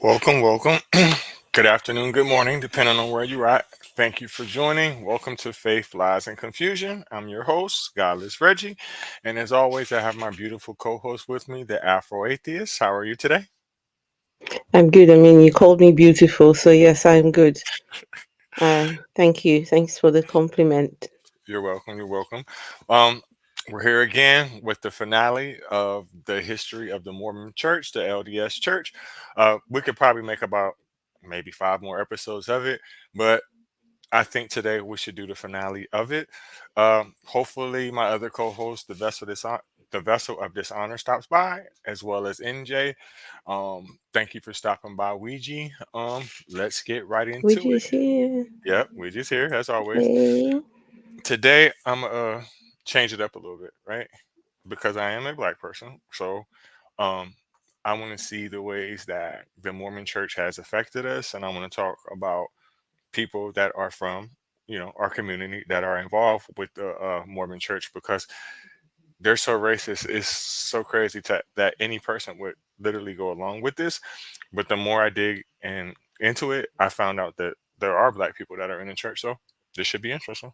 Welcome. Good afternoon, good morning, depending on where you're at. Thank you for joining. Welcome to Faith, Lies, and Confusion. I'm your host, Godless Reggie. And as always, I have my beautiful co host with me, the Afro Atheist. How are you today? I'm good. I mean, you called me beautiful, so yes, I'm good. Thank you. Thanks for the compliment. You're welcome. Um, we're here again with the finale of the history of the Mormon Church, the LDS Church. We could probably make about maybe five more episodes of it, but I think today we should do the finale of it. Hopefully, my other co-host, the vessel of dishonor, stops by, as well as NJ. Thank you for stopping by, Ouija. Let's get right Which into it. is here. Yep, Ouija's here as always. Hey. Today, I'm change it up a little bit, right? Because I am a black person, so um, I want to see the ways that the Mormon Church has affected us, and I want to talk about people that are from our community that are involved with the Mormon Church because they're so racist. It's so crazy that any person would literally go along with this. But the more I dig into it, I found out that there are black people that are in the church. So this should be interesting.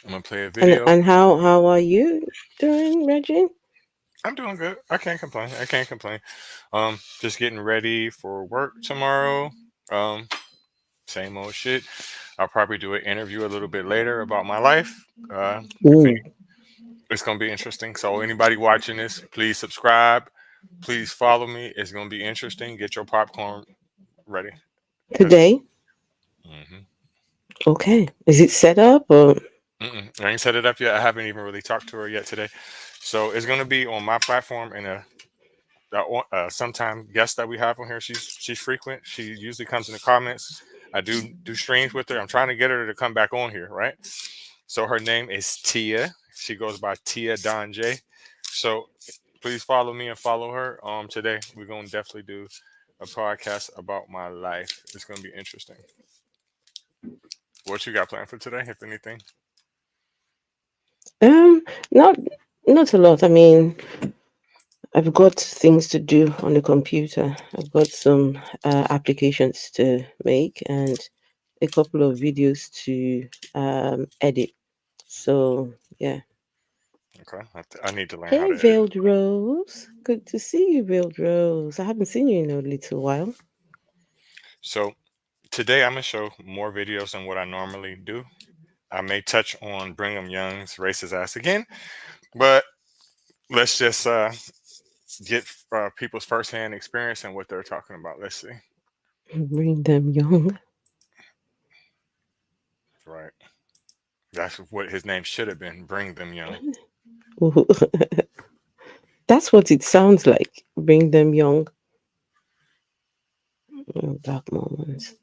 I'm gonna play a And video. and how are you doing, Reggie? I'm doing good. I can't complain. I can't complain. Just getting ready for work tomorrow. Um, Same old shit. I'll probably do an interview a little bit later about my life. If any, Ooh, it's gonna be interesting. So anybody watching this, please subscribe. Please follow me. It's gonna be interesting. Get your popcorn ready. Cause today? mhm. Okay. Is it set up or? I ain't set it up yet. I haven't even really talked to her yet today. So it's gonna be on my platform and sometime guest that we have on here. She's frequent. She usually comes in the comments. I do streams with her. I'm trying to get her to come back on here, right? So her name is Tia. She goes by Tia Don J. So please follow me and follow her. Today we're gonna definitely do a podcast about my life. It's gonna be interesting. What you got planned for today, if anything? Um, not not a lot. I mean, I've got things to do on the computer. I've got some applications to make and a couple of videos to edit. So yeah. Okay, I need to learn how Hey, to edit. Veiled Rose. Good to see you, Veiled Rose. I haven't seen you in a little while. So today I'm gonna show more videos than what I normally do. I may touch on Brigham Young's racist ass again, but let's just get people's firsthand experience and what they're talking about. Let's see. Bring them young. Right. That's what his name should have been. Bring them young. Ooh, that's what it sounds like. Bring them young. Black Mormons.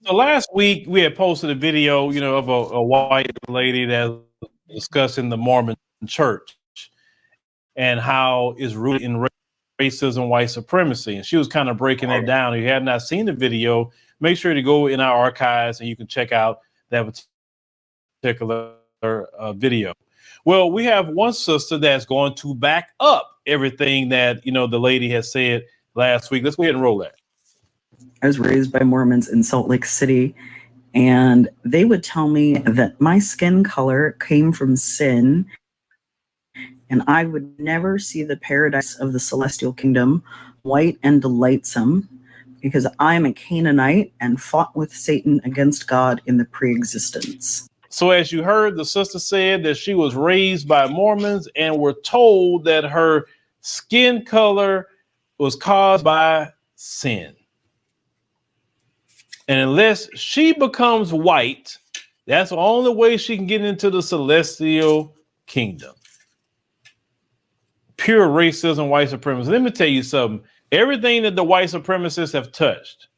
So last week we had posted a video, of a white lady that was discussing the Mormon church and how it's rooted in racism, white supremacy. And she was kind of breaking Hold it on. down. If you have not seen the video, make sure to go in our archives and you can check out that particular video. Well, we have one sister that's going to back up everything that, the lady has said last week. Let's go ahead and roll that. I was raised by Mormons in Salt Lake City, and they would tell me that my skin color came from sin, and I would never see the paradise of the celestial kingdom, white and delightsome, because I am a Canaanite and fought with Satan against God in the pre-existence. So as you heard, the sister said that she was raised by Mormons and were told that her skin color was caused by sin. And unless she becomes white, that's the only way she can get into the celestial kingdom. Pure racism, white supremacy. Let me tell you something. Everything that the white supremacists have touched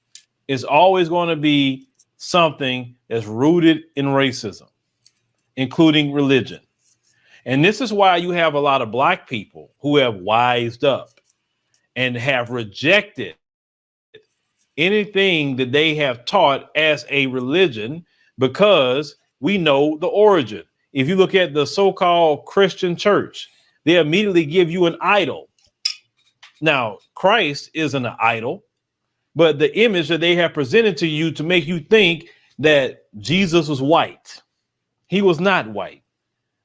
is always going to be something that's rooted in racism, including religion. And this is why you have a lot of black people who have wised up and have rejected anything that they have taught as a religion because we know the origin. If you look at the so-called Christian church, they immediately give you an idol. Now, Christ isn't an idol, but the image that they have presented to you to make you think that Jesus was white. He was not white.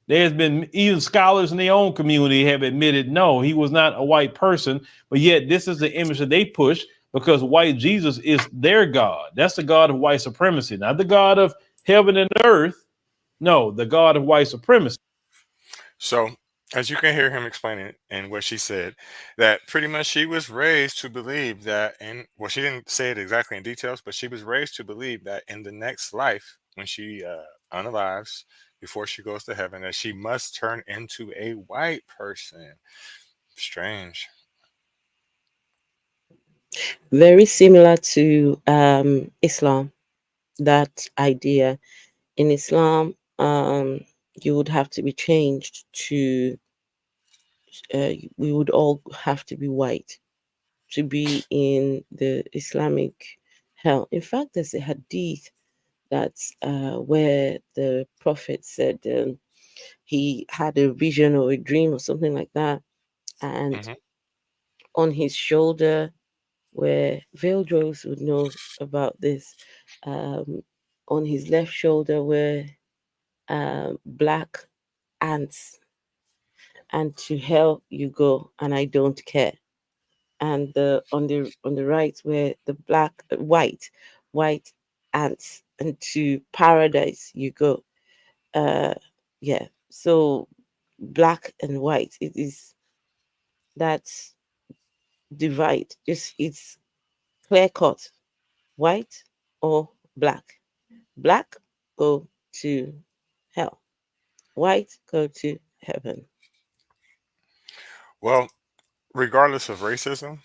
There's been even scholars in their own community have admitted, no, he was not a white person. But yet this is the image that they push because white Jesus is their God. That's the God of white supremacy, not the God of heaven and earth. No, the God of white supremacy. So, as you can hear him explaining and what she said, that pretty much she was raised to believe that, and well, she didn't say it exactly in details, but she was raised to believe that in the next life, when she unalives, before she goes to heaven, that she must turn into a white person. Strange. Very similar to Islam, that idea. In Islam, you would have to be changed to, we would all have to be white to be in the Islamic hell. In fact, there's a hadith that's where the Prophet said he had a vision or a dream or something like that, and Hmm. on his shoulder, where veil drovers would know about this, um, on his left shoulder were black ants, and to hell you go, and I don't care. And the on the right were the white ants, and to paradise you go. Uh, yeah. So black and white, it is that divide. Just it's clear cut, white or black. Black go to hell. White go to heaven. Well, regardless of racism,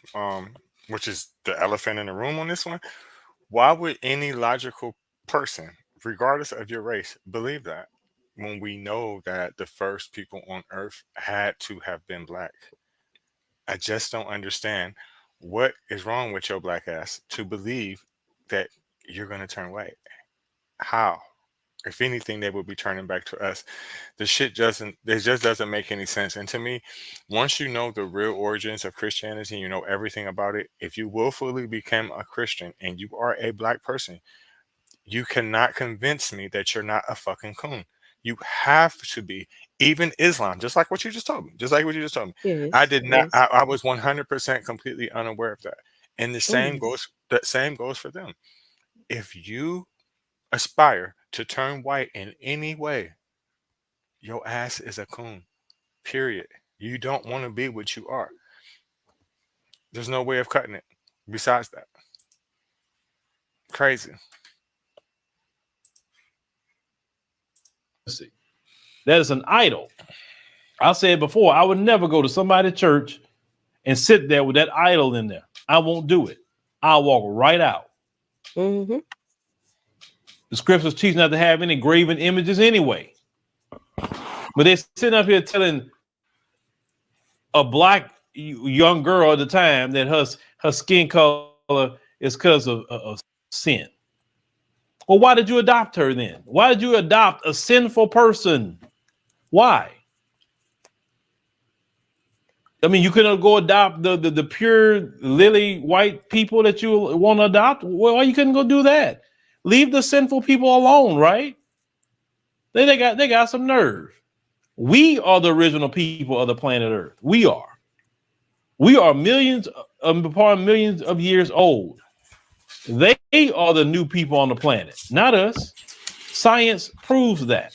which is the elephant in the room on this one, why would any logical person, regardless of your race, believe that when we know that the first people on earth had to have been black? I just don't understand what is wrong with your black ass to believe that you're going to turn white. How? If anything, they will be turning back to us. The shit doesn't, it just doesn't make any sense. And to me, once you know the real origins of Christianity, you know everything about it. If you willfully become a Christian and you are a black person, you cannot convince me that you're not a fucking coon. You have to be. Even Islam, just like what you just told me, just like what you just told me. I Yes, did not. yes. I was 100% completely unaware of that. And the Oh same yes. goes. The same goes for them. If you aspire to turn white in any way, your ass is a coon. Period. You don't want to be what you are. There's no way of cutting it. Besides that, crazy. That is an idol. I said before, I would never go to somebody's church and sit there with that idol in there. I won't do it. I'll walk right out. Mm-hmm. The scriptures teach not to have any graven images anyway. But they're sitting up here telling a black young girl at the time that her skin color is because of sin. Well, why did you adopt her then? Why did you adopt a sinful person? Why? I mean, you couldn't go adopt the pure lily white people that you want to adopt. Well, why you couldn't go do that? Leave the sinful people alone, right? They got some nerve. We are the original people of the planet Earth. We are. We are millions upon millions of years old. They are the new people on the planet, not us. Science proves that.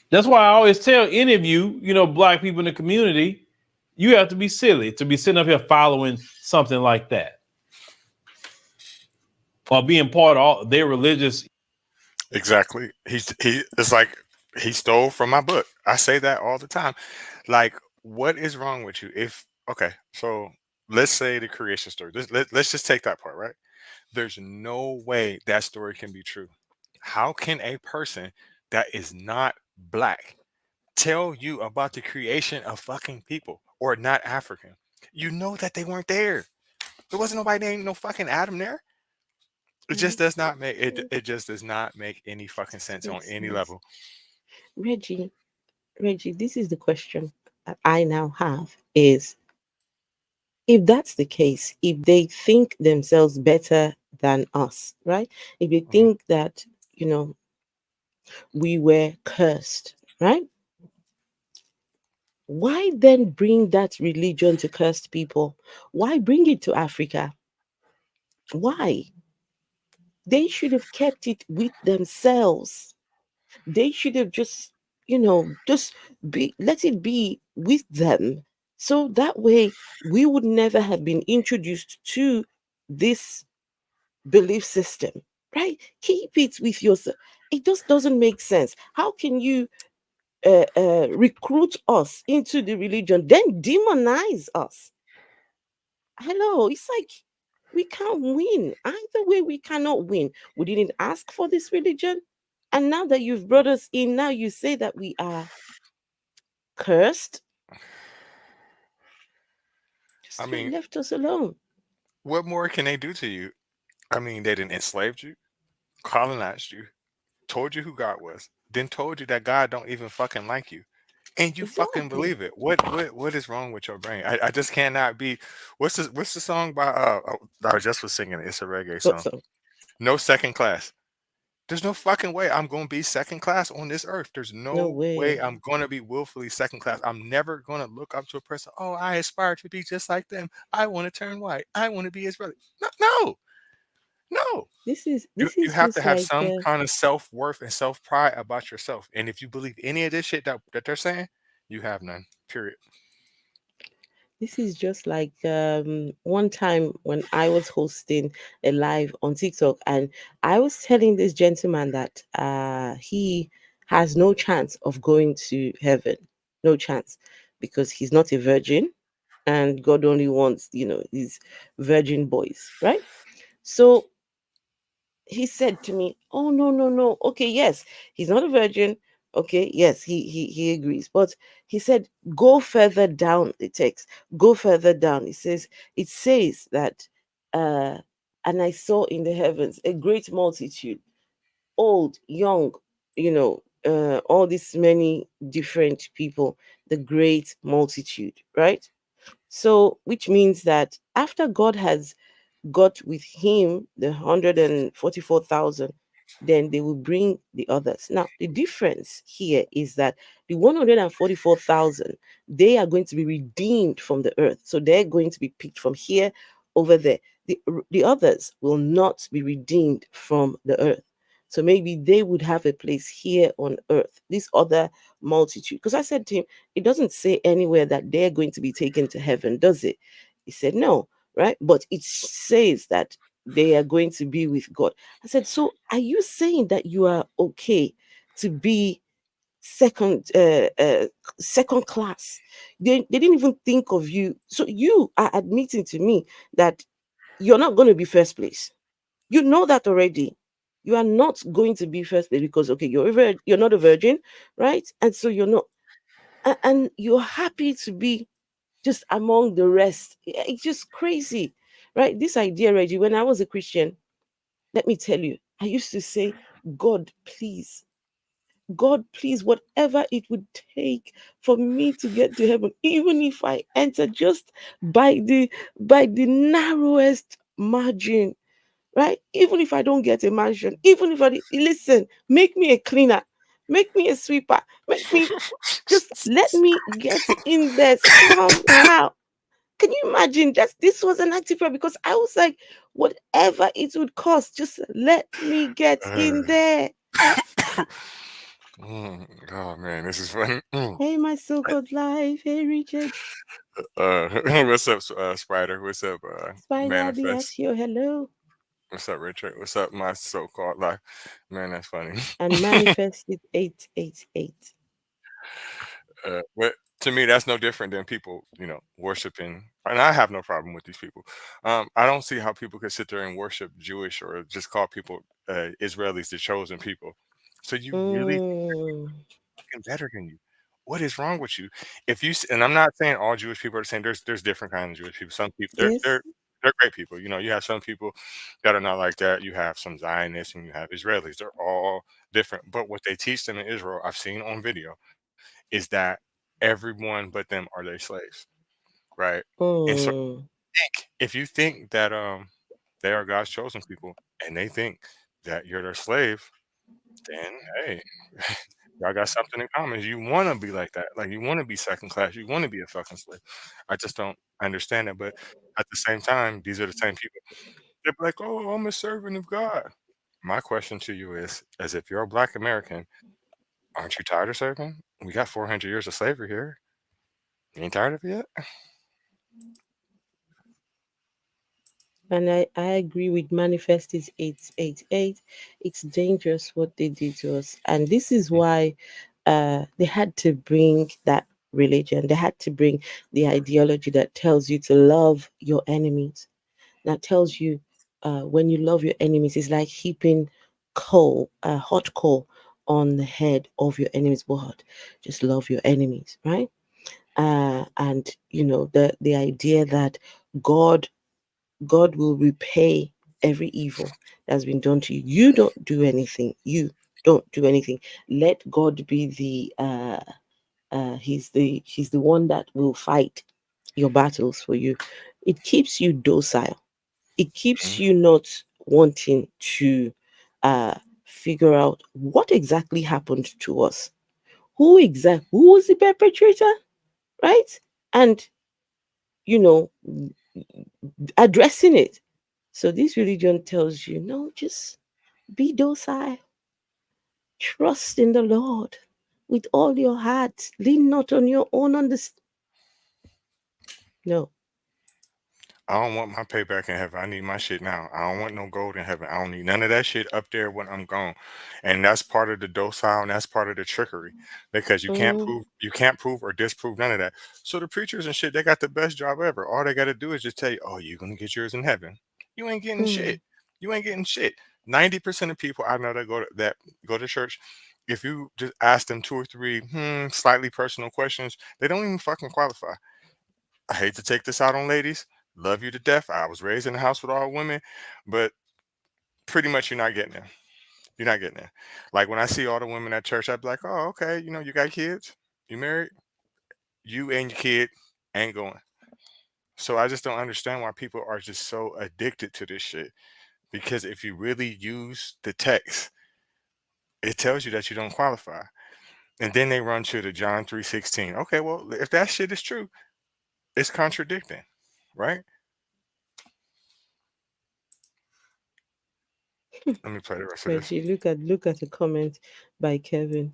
That's why I always tell any of you, black people in the community, you have to be silly to be sitting up here following something like that or being part of their religious. Exactly. He. It's like he stole from my book. I say that all the time. Like, what is wrong with you? If okay, so let's say the creation story. Let's just take that part, right? There's no way that story can be true. How can a person that is not black tell you about the creation of fucking people or not African? You know that they weren't there. There wasn't nobody named no fucking Adam there. It just Right? does not make it. It just does not make any fucking Doesn't sense make on any sense. level. Reggie, Reggie, this is the question that I now have is if that's the case, if they think themselves better than us, right? If they Mhm. think that, you know, we were cursed, right? Why then bring that religion to cursed people? Why bring it to Africa? Why? They should have kept it with themselves. They should have just, just let it be with them. So that way we would never have been introduced to this belief system, right? Keep it with yourself. It just doesn't make sense. How can you recruit us into the religion, then demonize us? Hello, it's like we can't win. Either way, we cannot win. We didn't ask for this religion. And now that you've brought us in, now you say that we are cursed. I Just mean, left us alone. what more can they do to you? I mean, they didn't enslaved you, colonized you, told you who God was, then told you that God don't even fucking like you, and you fucking Exactly. believe it. What is wrong with your brain? I just cannot be. What's the song by? I just was singing it. It's a reggae But song. so, No second class. There's no fucking way I'm going to be second class on this earth. There's no no way way. I'm going to be willfully second class. I'm never going to look up to a person. Oh, I aspire to be just like them. I want to turn white. I want to be Israeli. No, no, no. This is You this you is have to just have like some kind of self worth and self pride about yourself. And if you believe any of this shit that they're saying, you have none. Period. this is just like one time when I was hosting a live on TikTok, and I was telling this gentleman that he has no chance of going to heaven. No chance, because he's not a virgin and God only wants, these virgin boys, right? So he said to me, "Oh, no, no, no. Okay, yes, he's not a virgin. Okay, yes, he agrees." But he said, "Go further down the text. Go further down." It says that, uh, and I saw in the heavens a great multitude, old, young, all these many different people, the great multitude, right? So, which means that after God has got with him the 144,000, then they will bring the others. Now, the difference here is that the 144,000, they are going to be redeemed from the earth. So they're going to be picked from here over there. The others will not be redeemed from the earth. So maybe they would have a place here on earth, this other multitude. Because I said to him, it doesn't say anywhere that they're going to be taken to heaven, does it? He said, no, right? But it says that they are going to be with God. I said, so are you saying that you are okay to be second second class? They didn't even think of you. So you are admitting to me that you're not going to be first place. You know that already. You are not going to be first place because okay, you're not a virgin, right? And so you're not, and you're happy to be just among the rest. It's just crazy, right? This idea, Reggie, when I was a Christian, let me tell you, I used to say, God, please, God, please, whatever it would take for me to get to heaven, even if I enter just by the narrowest margin, right? Even if I don't get a mansion, even if listen, make me a cleaner, make me a sweeper, make me just let me get in there somehow. Can you imagine? Just this was an active prayer because I was like, whatever it would cost, just let me get in there. Oh man, this is funny. Hey, my so-called life. Hey, Richard. What's up, Spider? What's up, Spider Manifest? Diasio, hello. What's up, Richard? What's up, my so-called life? Man, that's funny. And manifested 888. But to me, that's no different than people, worshiping. And I have no problem with these people. I don't see how people could sit there and worship Jewish or just call people Israelis the chosen people. So you really Mm, fucking better than you. What is wrong with you? If you and I'm not saying all Jewish people are the same. There's different kinds of Jewish people. Some people yes. they're great people. You have some people that are not like that. You have some Zionists and you have Israelis. They're all different. But what they teach them in Israel, I've seen on video, is that everyone but them are their slaves, right? And so Mm. if you think that they are God's chosen people and they think that you're their slave, then hey, y'all got something in common. You want to be like that. Like you want to be second class. You want to be a fucking slave. I just don't understand it. But at the same time, these are the same people. They're like, oh, I'm a servant of God. My question to you is, as if you're a Black American, aren't you tired of serving? We got 400 years of slavery here. You ain't tired of it yet? And I agree with Manifest is 888. It's dangerous what they did to us. And this is why they had to bring that religion. They had to bring the ideology that tells you to love your enemies. That tells you when you love your enemies, it's like heaping coal, hot coal on the head of your enemies. But just love your enemies, right? And the idea that God God will repay every evil that's been done to you. You don't do anything. You don't do anything. Let God be the he's the one that will fight your battles for you. It keeps you docile. It keeps Mhm. you not wanting to figure out what exactly happened to us. Who was the perpetrator, right? And you know addressing it. So this religion tells you, no, just be docile, trust in the Lord with all your heart, lean not on your own understanding. No. I don't want my payback in heaven. I need my shit now. I don't want no gold in heaven. I don't need none of that shit up there when I'm gone. And that's part of the docile and that's part of the trickery. Because Mm, you can't prove or disprove none of that. So the preachers and shit, they got the best job ever. All they gotta do is just tell you, oh, you're gonna get yours in heaven. You ain't getting mm. shit. You ain't getting shit. 90% of people I know that go to church, if you just ask them two or three slightly personal questions, they don't even fucking qualify. I hate to take this out on ladies. Love you to death. I was raised in a house with all women, but pretty much you're not getting there. You're not getting there. Like when I see all the women at church, I'd be like, oh, okay, you got kids, you married, you and your kid ain't going. So I just don't understand why people are just so addicted to this shit. Because if you really use the text, it tells you that you don't qualify. And then they run to the John 3:16. Okay, well, if that shit is true, it's contradicting, right? Let me play the rest of this. Reggie, look at the comment by Kevin.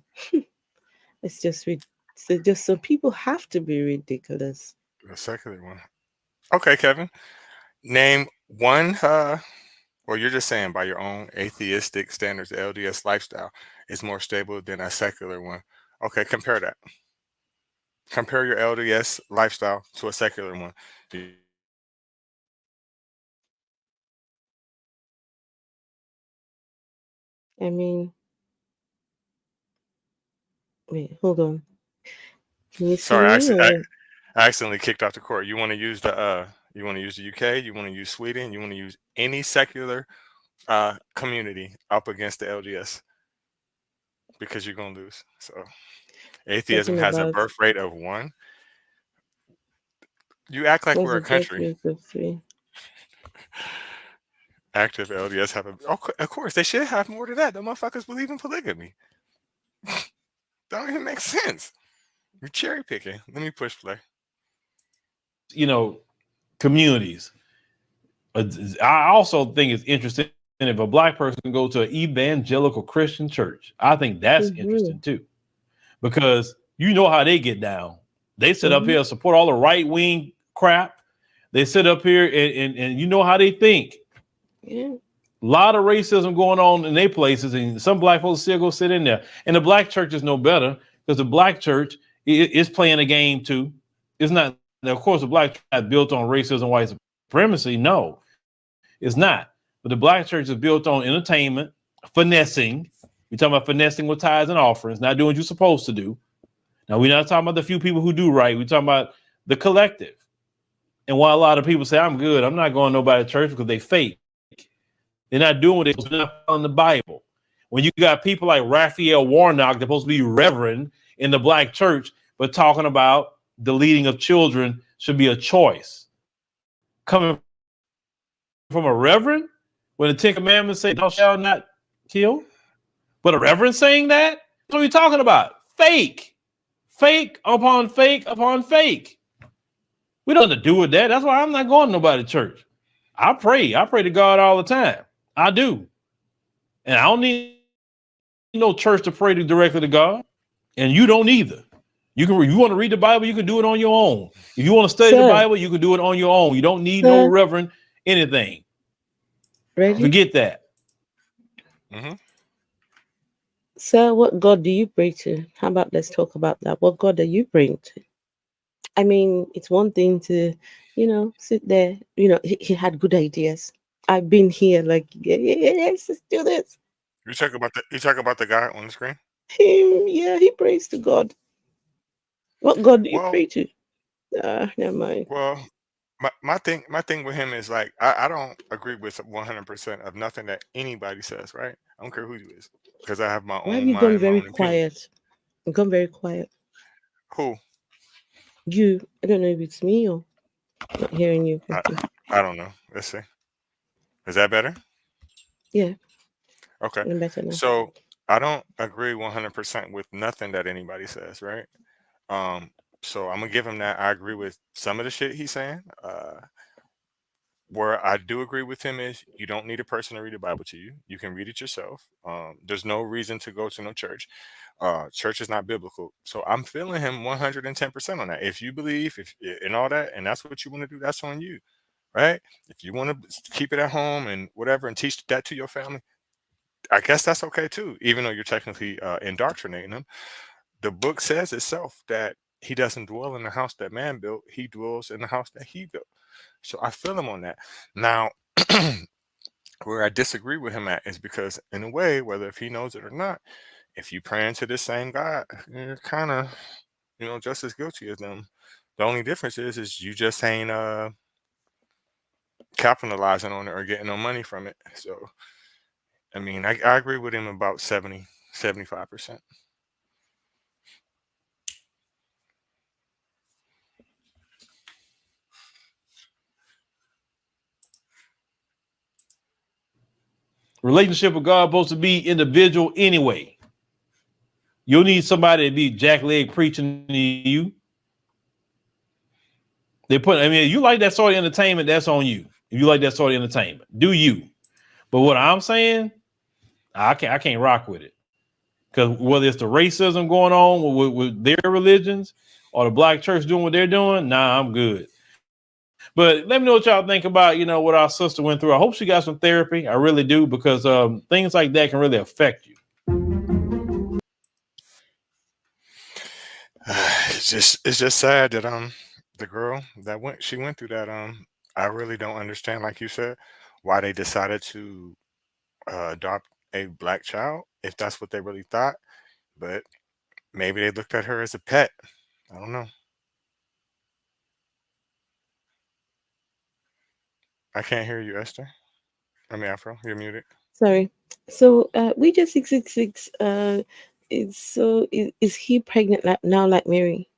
It's just so just some people have to be ridiculous. The secular one. Okay, Kevin. Name one, or you're just saying by your own atheistic standards, the LDS lifestyle is more stable than a secular one. Okay, compare that. Compare your LDS lifestyle to a secular one. I mean, wait, hold on. Can you see Sorry, me or I accidentally kicked off the court. You want to use the UK, you want to use Sweden, you want to use any secular community up against the LDS because you're gonna lose. So atheism talking has a about birth rate of 1. You act like what's we're the a birth country. rate of 3? Active LDS have of course they should have more to that. The motherfuckers believe in polygamy. Don't even make sense. You're cherry picking. Let me push play. Communities. I also think it's interesting if a black person go to an evangelical Christian church. I think that's Mm-hmm. interesting too, because you know how they get down. They sit up Mm-hmm. here support all the right wing crap. They sit up here and you know how they think. Yeah. A lot of racism going on in their places, and some black folks still go sit in there. And the black church is no better because the black church is playing a game too. It's not, now, of course, the black church is not built on racism, white supremacy. No, it's not. But the black church is built on entertainment, finessing. We're talking about finessing with tithes and offerings, not doing what you're supposed to do. Now, we're not talking about the few people who do right. We're talking about the collective. And while a lot of people say, I'm good, I'm not going to nobody's church because they fake. They're not doing what they're supposed to, they're not following the Bible. When you got people like Raphael Warnock, they're supposed to be reverend in the black church, but talking about the leading of children should be a choice. Coming from a reverend, when the Ten Commandments say, thou shalt not kill, but a reverend saying that? What are we talking about? Fake. Fake upon fake upon fake. We don't have to do with that. That's why I'm not going to nobody's church. I pray to God all the time. I do. And I don't need no church to pray directly to God. And you don't either. You want to read the Bible, you can do it on your own. If you want to study the Bible, you can do it on your own. You don't need no reverend anything. Ready? Forget that. Mm-hmm. Sir, what God do you pray to? How about let's talk about that? What God are you praying to? I mean, it's one thing to, sit there. He had good ideas. I've been here, like, yes, let's do this. You talk about the guy on the screen. Yeah, he prays to God. What God do you Well, pray to? Never mind. well, my thing with him is like I don't agree with 100% of nothing that anybody says. Right? I don't care who you is because I have my Why have own you gone mind and my very own opinion. quiet? You've gone very quiet. Who? You, I don't know if it's me or not hearing you I properly. I don't know. Let's see. Is that better? Yeah, Okay. I'm better now. So I don't agree 100% with nothing that anybody says. Right? Um. So I'm gonna give him that. I agree with some of the shit he's saying. Where I do agree with him is you don't need a person to read the Bible to you. You can read it yourself. There's no reason to go to no church. Church is not biblical. So I'm feeling him 110% on that. If you believe if and all that, and that's what you want to do, that's on you, right? If you want to keep it at home and whatever and teach that to your family, I guess that's okay too. Even though you're technically indoctrinating them, the book says itself that he doesn't dwell in the house that man built. He dwells in the house that he built. So I feel him on that. Now, where I disagree with him at is because, in a way, whether if he knows it or not, if you praying to the same God, you're kind of, just as guilty as them. The only difference is you just ain't capitalizing on it or getting no money from it. So, I mean, I agree with him about 75%. Relationship with God is supposed to be individual anyway. You'll need somebody to be jackleg preaching to you. You like that sort of entertainment, that's on you. If you like that sort of entertainment, do you. But what I'm saying, I can't rock with it. Because whether it's the racism going on with their religions or the black church doing what they're doing, nah, I'm good. But let me know what y'all think about, what our sister went through. I hope she got some therapy. I really do, because things like that can really affect you. It's just sad that the girl that went through that. I really don't understand, like you said, why they decided to adopt a black child if that's what they really thought. But maybe they looked at her as a pet. I don't know. I can't hear you, Esther. I mean, Afro, you're muted. Sorry. So, we just 666. Is he pregnant now, like Mary?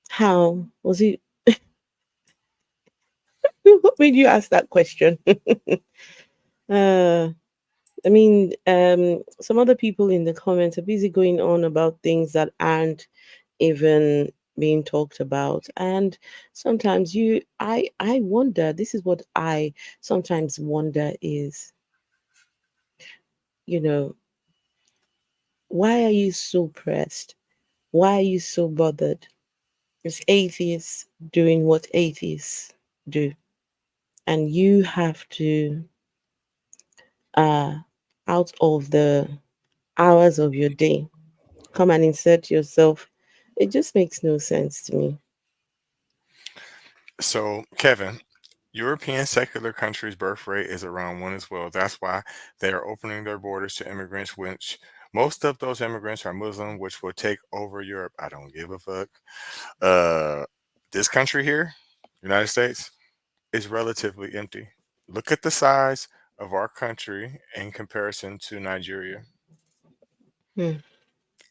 How was he? What made you ask that question? uh, I mean, some other people in the comments are busy going on about things that aren't even being talked about, and sometimes I wonder. This is what I sometimes wonder is, you know, why are you so pressed? Why are you so bothered? It's atheists doing what atheists do, and you have to, uh, out of the hours of your day, come and insert yourself. It just makes no sense to me. So, Kevin, European secular countries' birth rate is around one as well. That's why they are opening their borders to immigrants, which most of those immigrants are Muslim, which will take over Europe. I don't give a fuck. Uh, this country here, United States is relatively empty. Look at the size of our country in comparison to Nigeria. Hmm.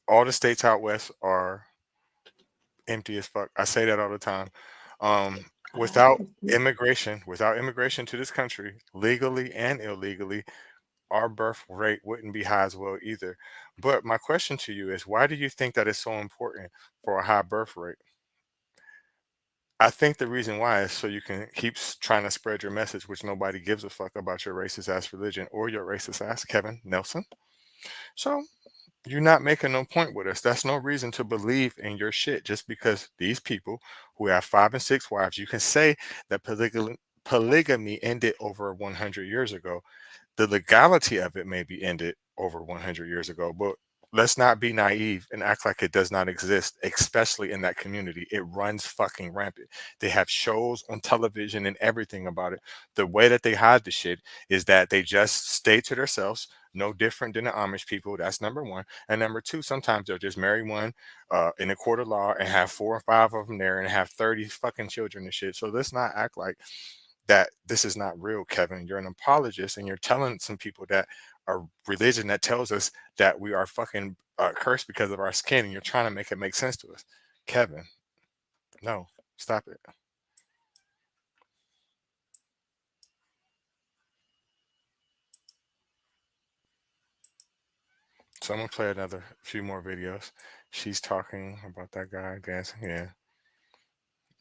All the states out west are empty as fuck. I say that all the time. Without without immigration to this country, legally and illegally, our birth rate wouldn't be high as well either. But my question to you is, why do you think that it's so important for a high birth rate? I think the reason why is so you can keep trying to spread your message, which nobody gives a fuck about your racist ass religion or your racist ass Kevin Nelson. So you're not making no point with us. That's no reason to believe in your shit just because these people who have 5 and 6 wives, you can say that polygamy ended over 100 years ago. The legality of it may be ended over 100 years ago, but let's not be naive and act like it does not exist, especially in that community. It runs fucking rampant. They have shows on television and everything about it. The way that they hide the shit is that they just stay to themselves, no different than the Amish people. That's number one. And number two, sometimes they'll just marry one in a court of law and have 4 or 5 of them there and have 30 fucking children and shit. So let's not act like that this is not real, Kevin. You're an apologist and you're telling some people that a religion that tells us that we are fucking cursed because of our skin, and you're trying to make it make sense to us. Kevin, no, stop it. So I'm gonna play another few more videos. She's talking about that guy dancing. Yeah,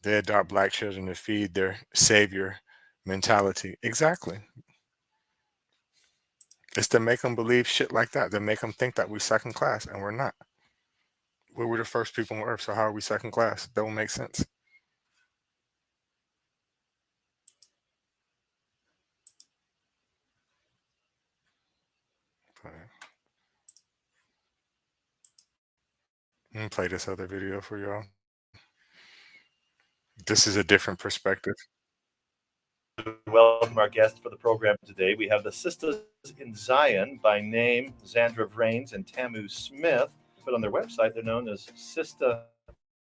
they adopt black children to feed their savior mentality. Exactly. It's to make them believe shit like that. To make them think that we're second class, and we're not. We were the first people on Earth, so how are we second class? That don't make sense. Let me play this other video for y'all. This is a different perspective. Welcome our guests for the program today. We have the Sisters in Zion by name, Zandra Vrains and Tamu Smith. But on their website, they're known as Sister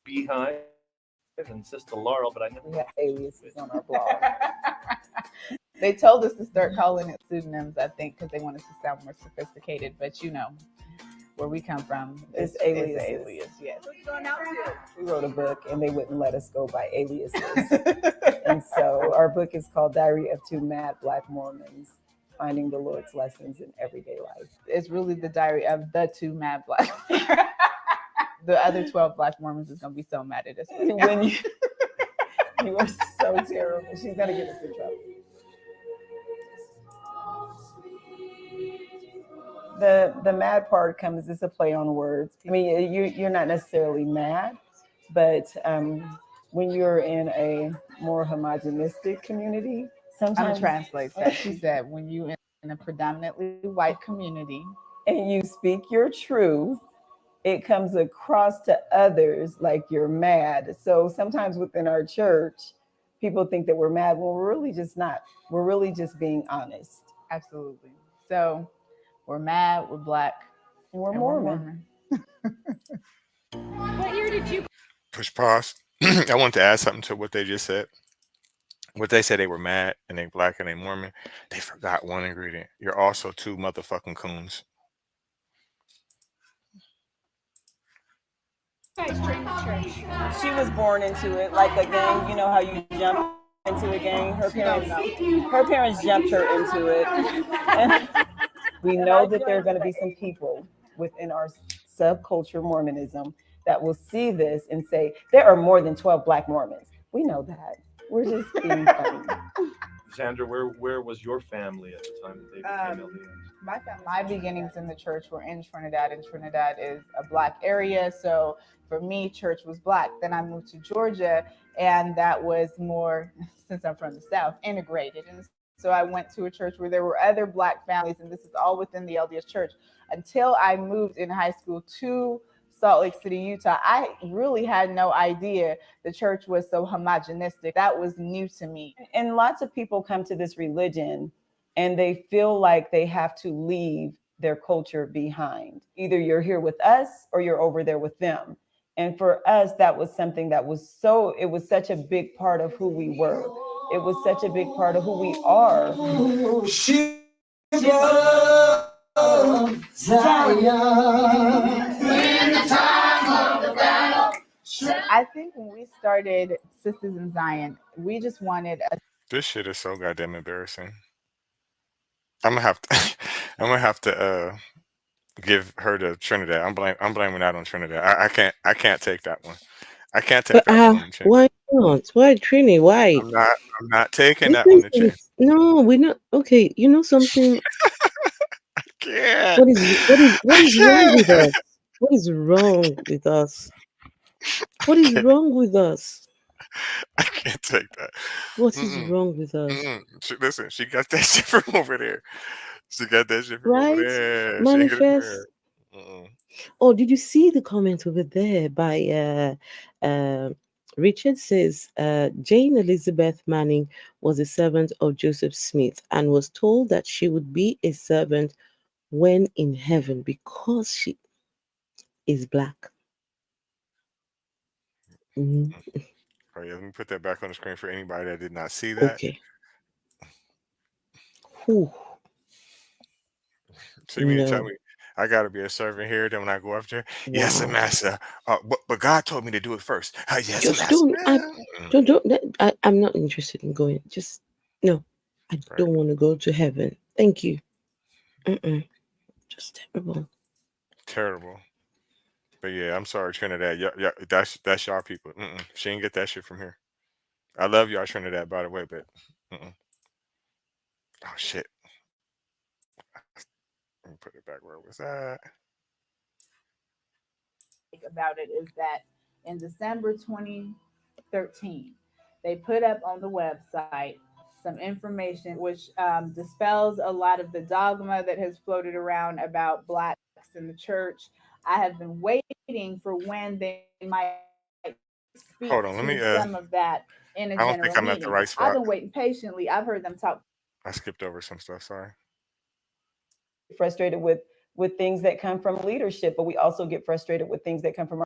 Beehive and Sister Laurel, but I never We have aliases on our blog. They told us to start calling it pseudonyms, I think, because they want us to sound more sophisticated. But you know, where we come from, It's it's aliases. alias. Yes. We wrote a book and they wouldn't let us go by aliases. And so our book is called Diary of Two Mad Black Mormons, Finding the Lord's Lessons in Everyday Life. It's really the diary of the two mad black. The other 12 black Mormons is gonna be so mad at us. When you are so terrible. She's gonna get us in trouble. The mad part comes as a play on words. I mean, you're not necessarily mad, but when you're in a more homogenistic community, I'm sometimes gonna translate that. She said, when you in a predominantly white community and you speak your truth, it comes across to others like you're mad. So sometimes within our church, people think that we're mad when we're really just not. We're really just being honest. absolutely. So we're mad, we're black, And we're and Mormon. What year did you Push pause. I want to add something to what they just said. What they said, they were mad and they black and they Mormon. They forgot one ingredient. You're also two motherfucking coons. guys join the church? She was born into it, like a gang. You know how you jump into a gang. Her parents jumped her into it. And we know that there are going to be some people within our subculture Mormonism that will see this and say there are more than 12 black Mormons. We know that. We're just being funny. Zandra, where was your family at the time that they became LDS? My beginnings in the church were in Trinidad, and Trinidad is a black area. So for me, church was black. Then I moved to Georgia, and that was more, since I'm from the South, integrated. And so I went to a church where there were other black families, and this is all within the LDS church. Until I moved in high school to Salt Lake City, Utah, I really had no idea the church was so homogenistic. That was new to me. And lots of people come to this religion and they feel like they have to leave their culture behind. Either you're here with us or you're over there with them. And for us, that was something that was it was such a big part of who we were. It was such a big part of who we are. I think when we started Sisters in Zion, we just wanted a This shit is so goddamn embarrassing. I'm gonna have to give her to Trinidad. I'm blaming that on Trinidad. I can't take that one. I can't take But that one on the chin. why not? Why, Trini? Why? I'm not taking This that on the chin. is no, we're not okay. You know something? Can't. What I is wrong with can't. us? What is wrong with us? What I is can't. wrong with us? I can't take that. What is Mm-mm. wrong with us? Mm-mm. Listen, she got that shit from over there. She got that shit from over Right? there. She ain't get it from Manifest. here. Mm-mm. Oh, did you see the comment over there by Richard says Jane Elizabeth Manning was a servant of Joseph Smith and was told that she would be a servant when in heaven because she is black. Mhm. Oh yeah, let me put that back on the screen for anybody that did not see that. Okay. Whew. So you mean to tell No. me I gotta be a servant here? Then when I go up there, yes, Wow. master. But God told me to do it first. Yes, Just master. don't. I'm not interested in going. Just no. I Right. don't want to go to heaven. Thank you. Mm-mm. Just terrible. Terrible. But yeah, I'm sorry, Trinidad. Yeah, that's y'all people. She ain't get that shit from here. I love y'all, Trinidad, by the way, but oh shit. Let me put it back where it was at. about it is that in December 2013, they put up on the website some information which dispels a lot of the dogma that has floated around about blacks in the church. I have been waiting for when they might speak Hold on, let to me. some of that in a I don't think general I'm at the meeting. right I've spot. been waiting patiently. I've heard them talk I skipped over some stuff. Sorry. Frustrated with things that come from leadership, but we also get frustrated with things that come from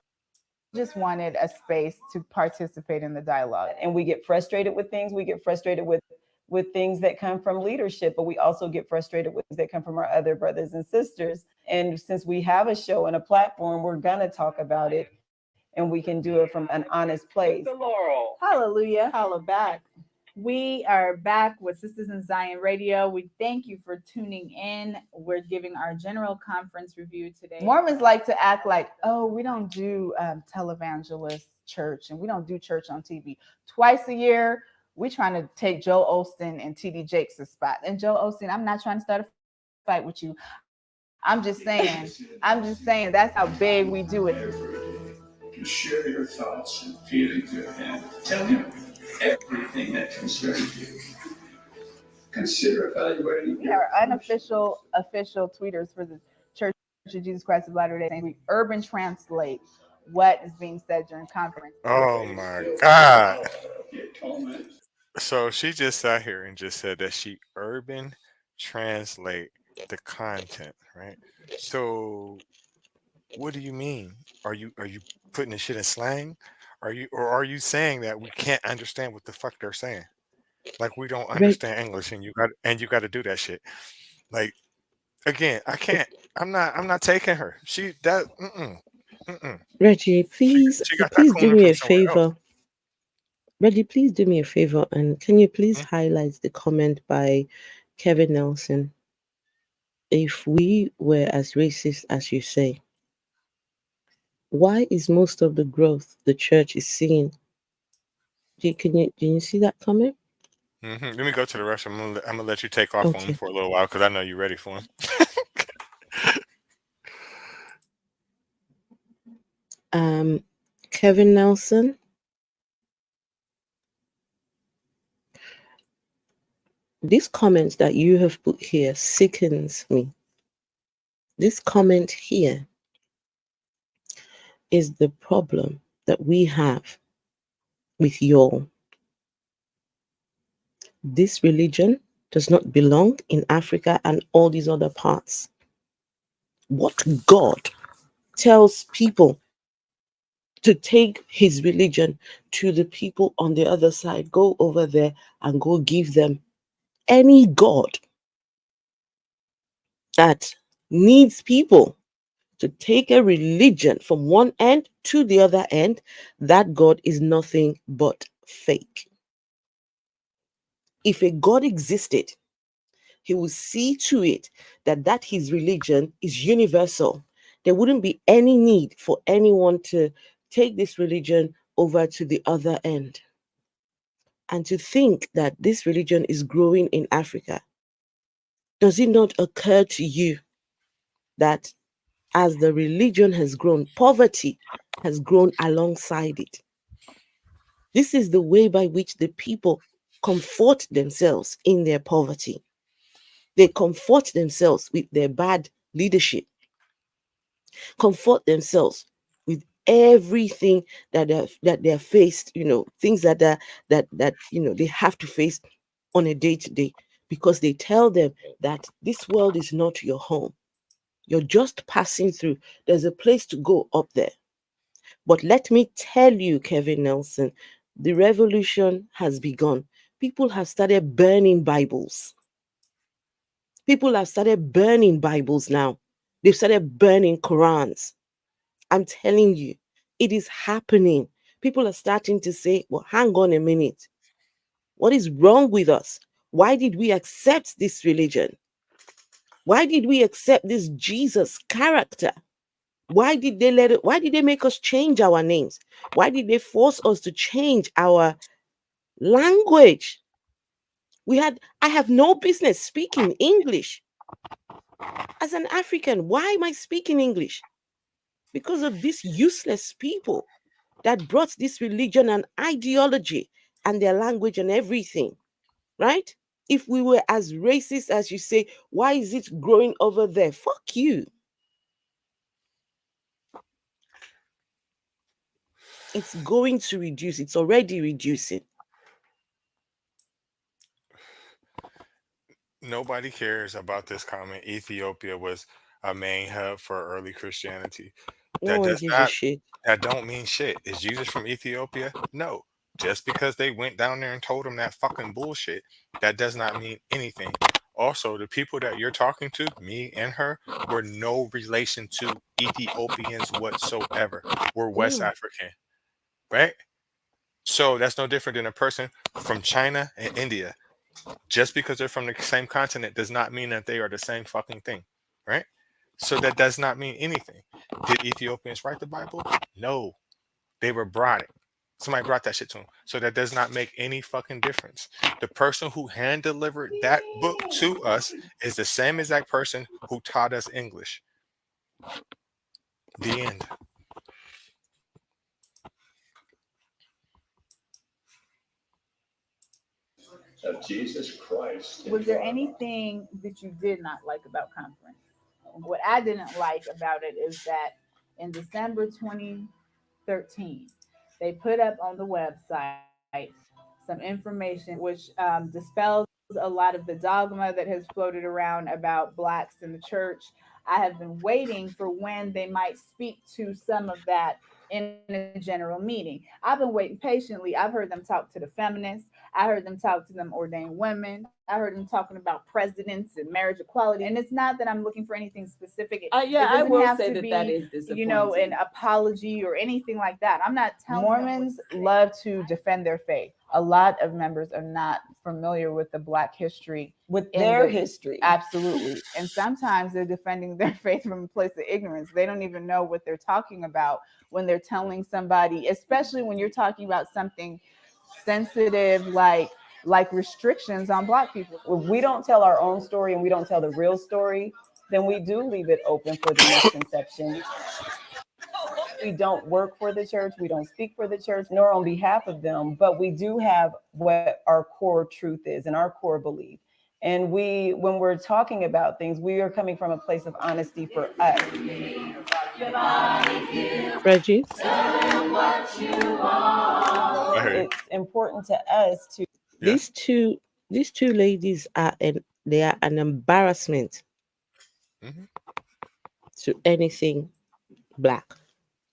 just wanted a space to participate in the dialogue. and we get frustrated with things. We get frustrated with things that come from leadership, but we also get frustrated with things that come from our other brothers and sisters. And since we have a show and a platform, we're gonna talk about it, and we can do it from an honest place. Hallelujah. Holla back. We are back with Sisters in Zion Radio. We thank you for tuning in. We're giving our general conference review today. Mormons like to act like, oh, we don't do televangelist church and we don't do church on TV. Twice a year, we're trying to take Joe Osteen and TD Jakes' spot. And Joe Osteen, I'm not trying to start a fight with you. I'm just saying that's how big we do it. To share your thoughts and feelings with him. Tell him everything that concerns you. Consider evaluating We are unofficial, official tweeters for the Church of Jesus Christ of Latter-day Saints. We urban translate what is being said during conference. Oh my god. So she just sat here and just said that she urban translate the content, right? So what do you mean? Are you putting the shit in slang? Are you saying that we can't understand what the fuck they're saying? Like we don't Reg, understand English and you got to do that shit. Like again, I can't. I'm not taking her. She that mm-mm. Reggie, please, She got that please do coming me from a somewhere else. favor. Reggie, please do me a favor, and can you please Hmm? highlight the comment by Kevin Nelson? If we were as racist as you say, why is most of the growth the church is seeing? Can you see that comment? Let me go to the rest. I'm gonna let you take off on him Okay. for a little while because I know you're ready for him. Um, Kevin Nelson, this comment that you have put here sickens me. This comment here is the problem that we have with y'all. This religion does not belong in Africa and all these other parts. What God tells people to take his religion to the people on the other side. Go over there and go give them any god that needs people to take a religion from one end to the other end. That God is nothing but fake. If a God existed, he will see to it that his religion is universal. There wouldn't be any need for anyone to take this religion over to the other end. And to think that this religion is growing in Africa, does it not occur to you that as the religion has grown, poverty has grown alongside it? This is the way by which the people comfort themselves in their poverty. They comfort themselves with their bad leadership, comfort themselves with everything that they're faced, things that they have to face on a day to day, because they tell them that this world is not your home. You're just passing through. There's a place to go up there. But let me tell you, Kevin Nelson, the revolution has begun. People have started burning Bibles. People have started burning Bibles now. They've started burning Qurans. I'm telling you, it is happening. People are starting to say, well, hang on a minute. What is wrong with us? Why did we accept this religion? Why did we accept this Jesus character? Why did they make us change our names? Why did they force us to change our language? I have no business speaking English. As an African, why am I speaking English? Because of these useless people that brought this religion and ideology and their language and everything, right? If we were as racist as you say, why is it growing over there? Fuck you. It's going to reduce. It's already reducing. Nobody cares about this comment. Ethiopia was a main hub for early Christianity. No That one does gives a not shit. that don't mean shit. Is Jesus from Ethiopia? No. Just because they went down there and told him that fucking bullshit, that does not mean anything. Also, the people that you're talking to, me and her, were no relation to Ethiopians whatsoever. We're West Yeah. African, right? So that's no different than a person from China and India. Just because they're from the same continent does not mean that they are the same fucking thing, right? So that does not mean anything. Did Ethiopians write the Bible? No, they were brought it. Somebody brought that shit to them. So that does not make any fucking difference. The person who hand delivered that book to us is the same exact person who taught us English. The end. Of Jesus Christ. Was there anything that you did not like about conference? What I didn't like about it is that in December 2013, they put up on the website some information which dispels a lot of the dogma that has floated around about blacks in the church. I have been waiting for when they might speak to some of that in a general meeting. I've been waiting patiently. I've heard them talk to the feminists. I heard them talk to them ordained women. I heard them talking about presidents and marriage equality. And it's not that I'm looking for anything specific. Yeah, It I doesn't will have say to that be, that is an disappointing. apology or anything like that. I'm not telling Mormons love to defend their faith. A lot of members are not familiar with the Black history, With in their the- history. Absolutely. And sometimes they're defending their faith from a place of ignorance. They don't even know what they're talking about when they're telling somebody, especially when you're talking about something sensitive like restrictions on Black people. If we don't tell our own story and we don't tell the real story, then we do leave it open for the misconception. We don't work for the church, we don't speak for the church, nor on behalf of them, but we do have what our core truth is and our core belief. And when we're talking about things, we are coming from a place of honesty for us. Reggie? I hear you. It's important to us to Yeah. These two ladies they are an embarrassment Hmm. to anything black.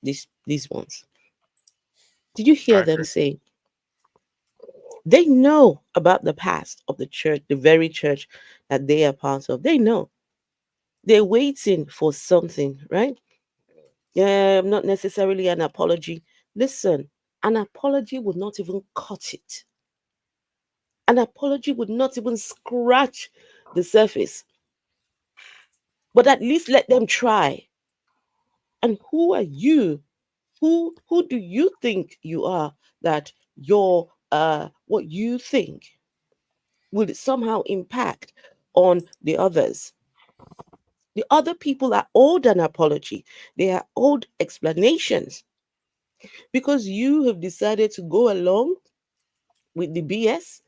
These ones. Did you I hear them agree. say they know about the past of the church, the very church that they are part of? They know. They're waiting for something, right? Yeah, not necessarily an apology. Listen, an apology would not even cut it. An apology would not even scratch the surface. But at least let them try. And who are you? Who do you think you are that your what you think will somehow impact on the others? The other people are owed an apology. They are owed explanations because you have decided to go along with the BS.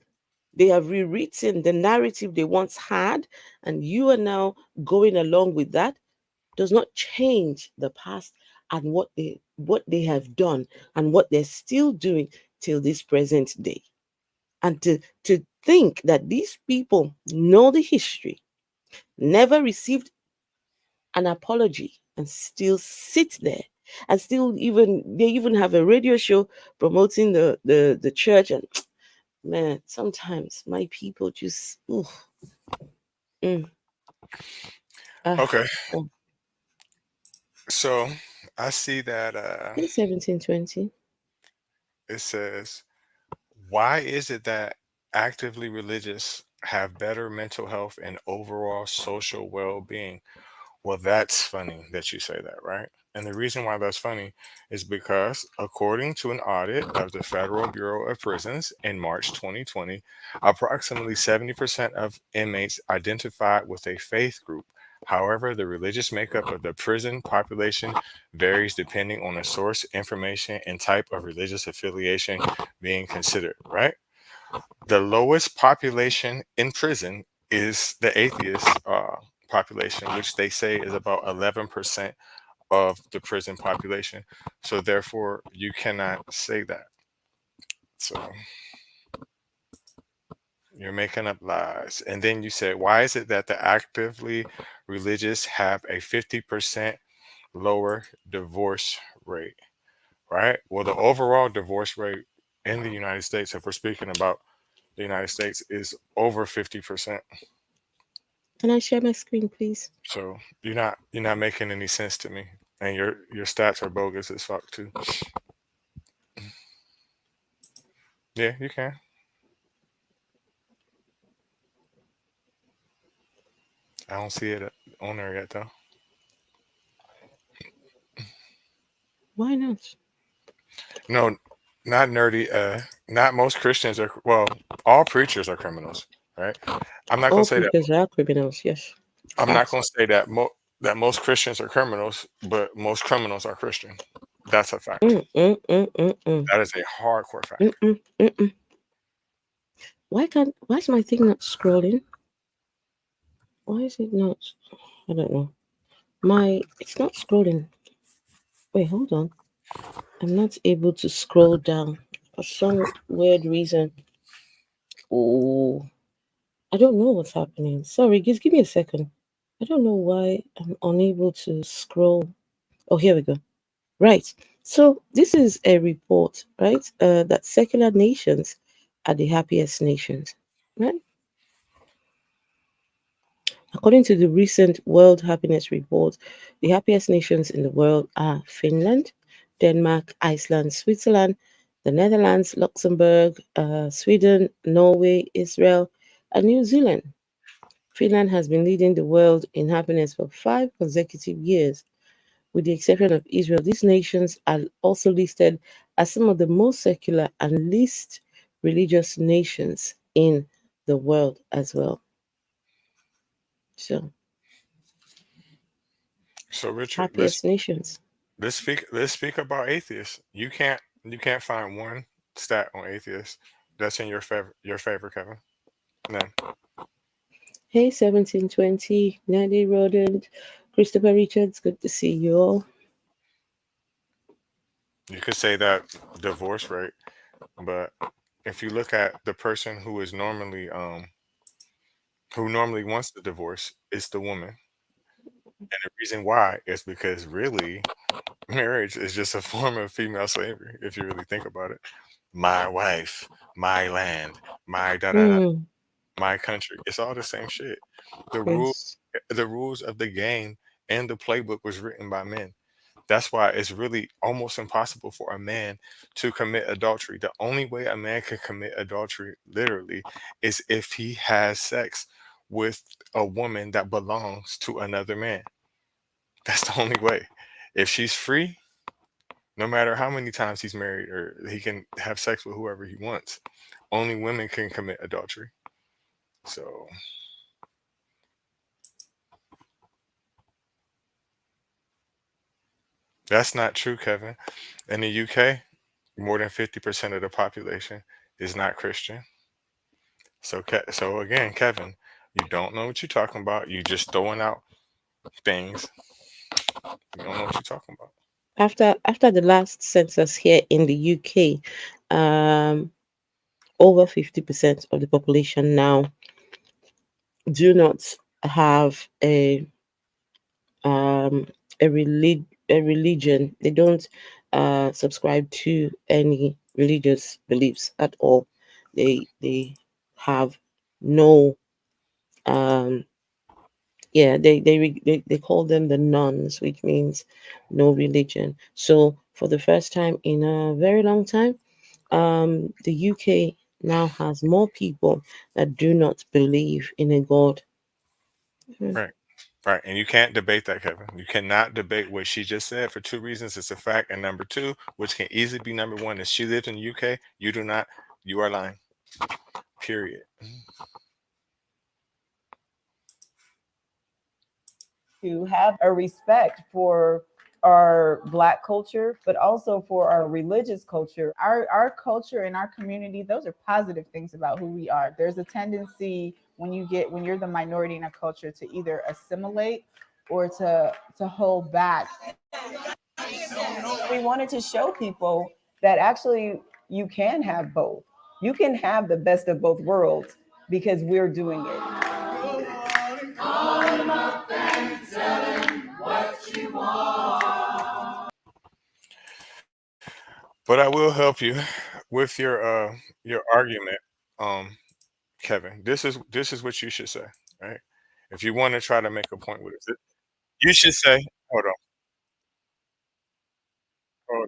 They have rewritten the narrative they once had, and you are now going along with that. Does not change the past and what they have done and what they're still doing till this present day. And to think that these people know the history, never received an apology, and still sit there and still even they even have a radio show promoting the church. And man, sometimes my people just ooh, mm, ah, Okay. oh. So I see that Hey, 1720. it says, why is it that actively religious have better mental health and overall social well being? Well, that's funny that you say that, right? And the reason why that's funny is because, according to an audit of the Federal Bureau of Prisons in March 2020, approximately 70% of inmates identified with a faith group. However, the religious makeup of the prison population varies depending on the source, information, and type of religious affiliation being considered, right? The lowest population in prison is the atheist population, which they say is about 11% of the prison population. So therefore, you cannot say that. So you're making up lies. And then you say, why is it that the actively religious have a 50% lower divorce rate? Right? Well, the overall divorce rate in the United States, if we're speaking about the United States, is over 50%. Can I share my screen, please? So you're not making any sense to me, and your stats are bogus as fuck too. Yeah, you can. I don't see it on there yet though. Why not? No, not nerdy. Not most Christians are. Well, all preachers are criminals, right? I'm not gonna All say that. preachers are criminals, yes. I'm not Facts. gonna say that that most Christians are criminals, but most criminals are Christian. That's a fact. Mm, mm, mm, mm, mm. That is a hardcore Mm, fact. mm, mm, mm. Why is my thing not scrolling? Why is it not? I don't know. It's not scrolling. Wait, hold on. I'm not able to scroll down for some weird reason. Oh, I don't know what's happening. Sorry, just give me a second. I don't know why I'm unable to scroll. Oh, here we go. Right. So this is a report, right? That secular nations are the happiest nations, right? According to the recent World Happiness Report, the happiest nations in the world are Finland, Denmark, Iceland, Switzerland, the Netherlands, Luxembourg, Sweden, Norway, Israel, and New Zealand. Finland has been leading the world in happiness for 5 consecutive years. With the exception of Israel, these nations are also listed as some of the most secular and least religious nations in the world as well. So, So Richard, let's happiest nations. let's speak about atheists. You can't find one stat on atheists that's in your favor, Kevin. None. Hey, 1720, Natty Rodent, Christopher Richards, good to see you all. You could say that divorce rate, but if you look at the person who normally wants the divorce, it's the woman. And the reason why is because really Marriage is just a form of female slavery, if you really think about it. My wife, my land, my da da da, Mm, my country. It's all the same shit. The rule, yes. the rules of the game and the playbook was written by men. That's why it's really almost impossible for a man to commit adultery. The only way a man can commit adultery, literally, is if he has sex with a woman that belongs to another man. That's the only way. If she's free, no matter how many times he's married, or he can have sex with whoever he wants, only women can commit adultery. So that's not true, Kevin. In the UK, more than 50% of the population is not Christian. So, so again, Kevin, you don't know what you're talking about. You just throwing out things. You don't know what you're talking about. After the last census here in the UK, um, over 50% of the population now do not have um a religion. They don't subscribe to any religious beliefs at all. They have no um yeah, they call them the nuns, which means no religion. So for the first time in a very long time, the UK now has more people that do not believe in a god. Mhm. Right. Right. And you can't debate that, Kevin. You cannot debate what she just said for two reasons. It's a fact. And number two, which can easily be number one, is she lived in the UK. You do not. You are lying. Period. To have a respect for our Black culture, but also for our religious culture. Our culture and our community, those are positive things about who we are. There's a tendency when you're the minority in a culture to either assimilate or to hold back. We wanted to show people that actually you can have both. You can have the best of both worlds because we're doing it. But I will help you with your argument, um, Kevin. This is what you should say, right? If you want to try to make a point with it, you should say, hold on, hold on.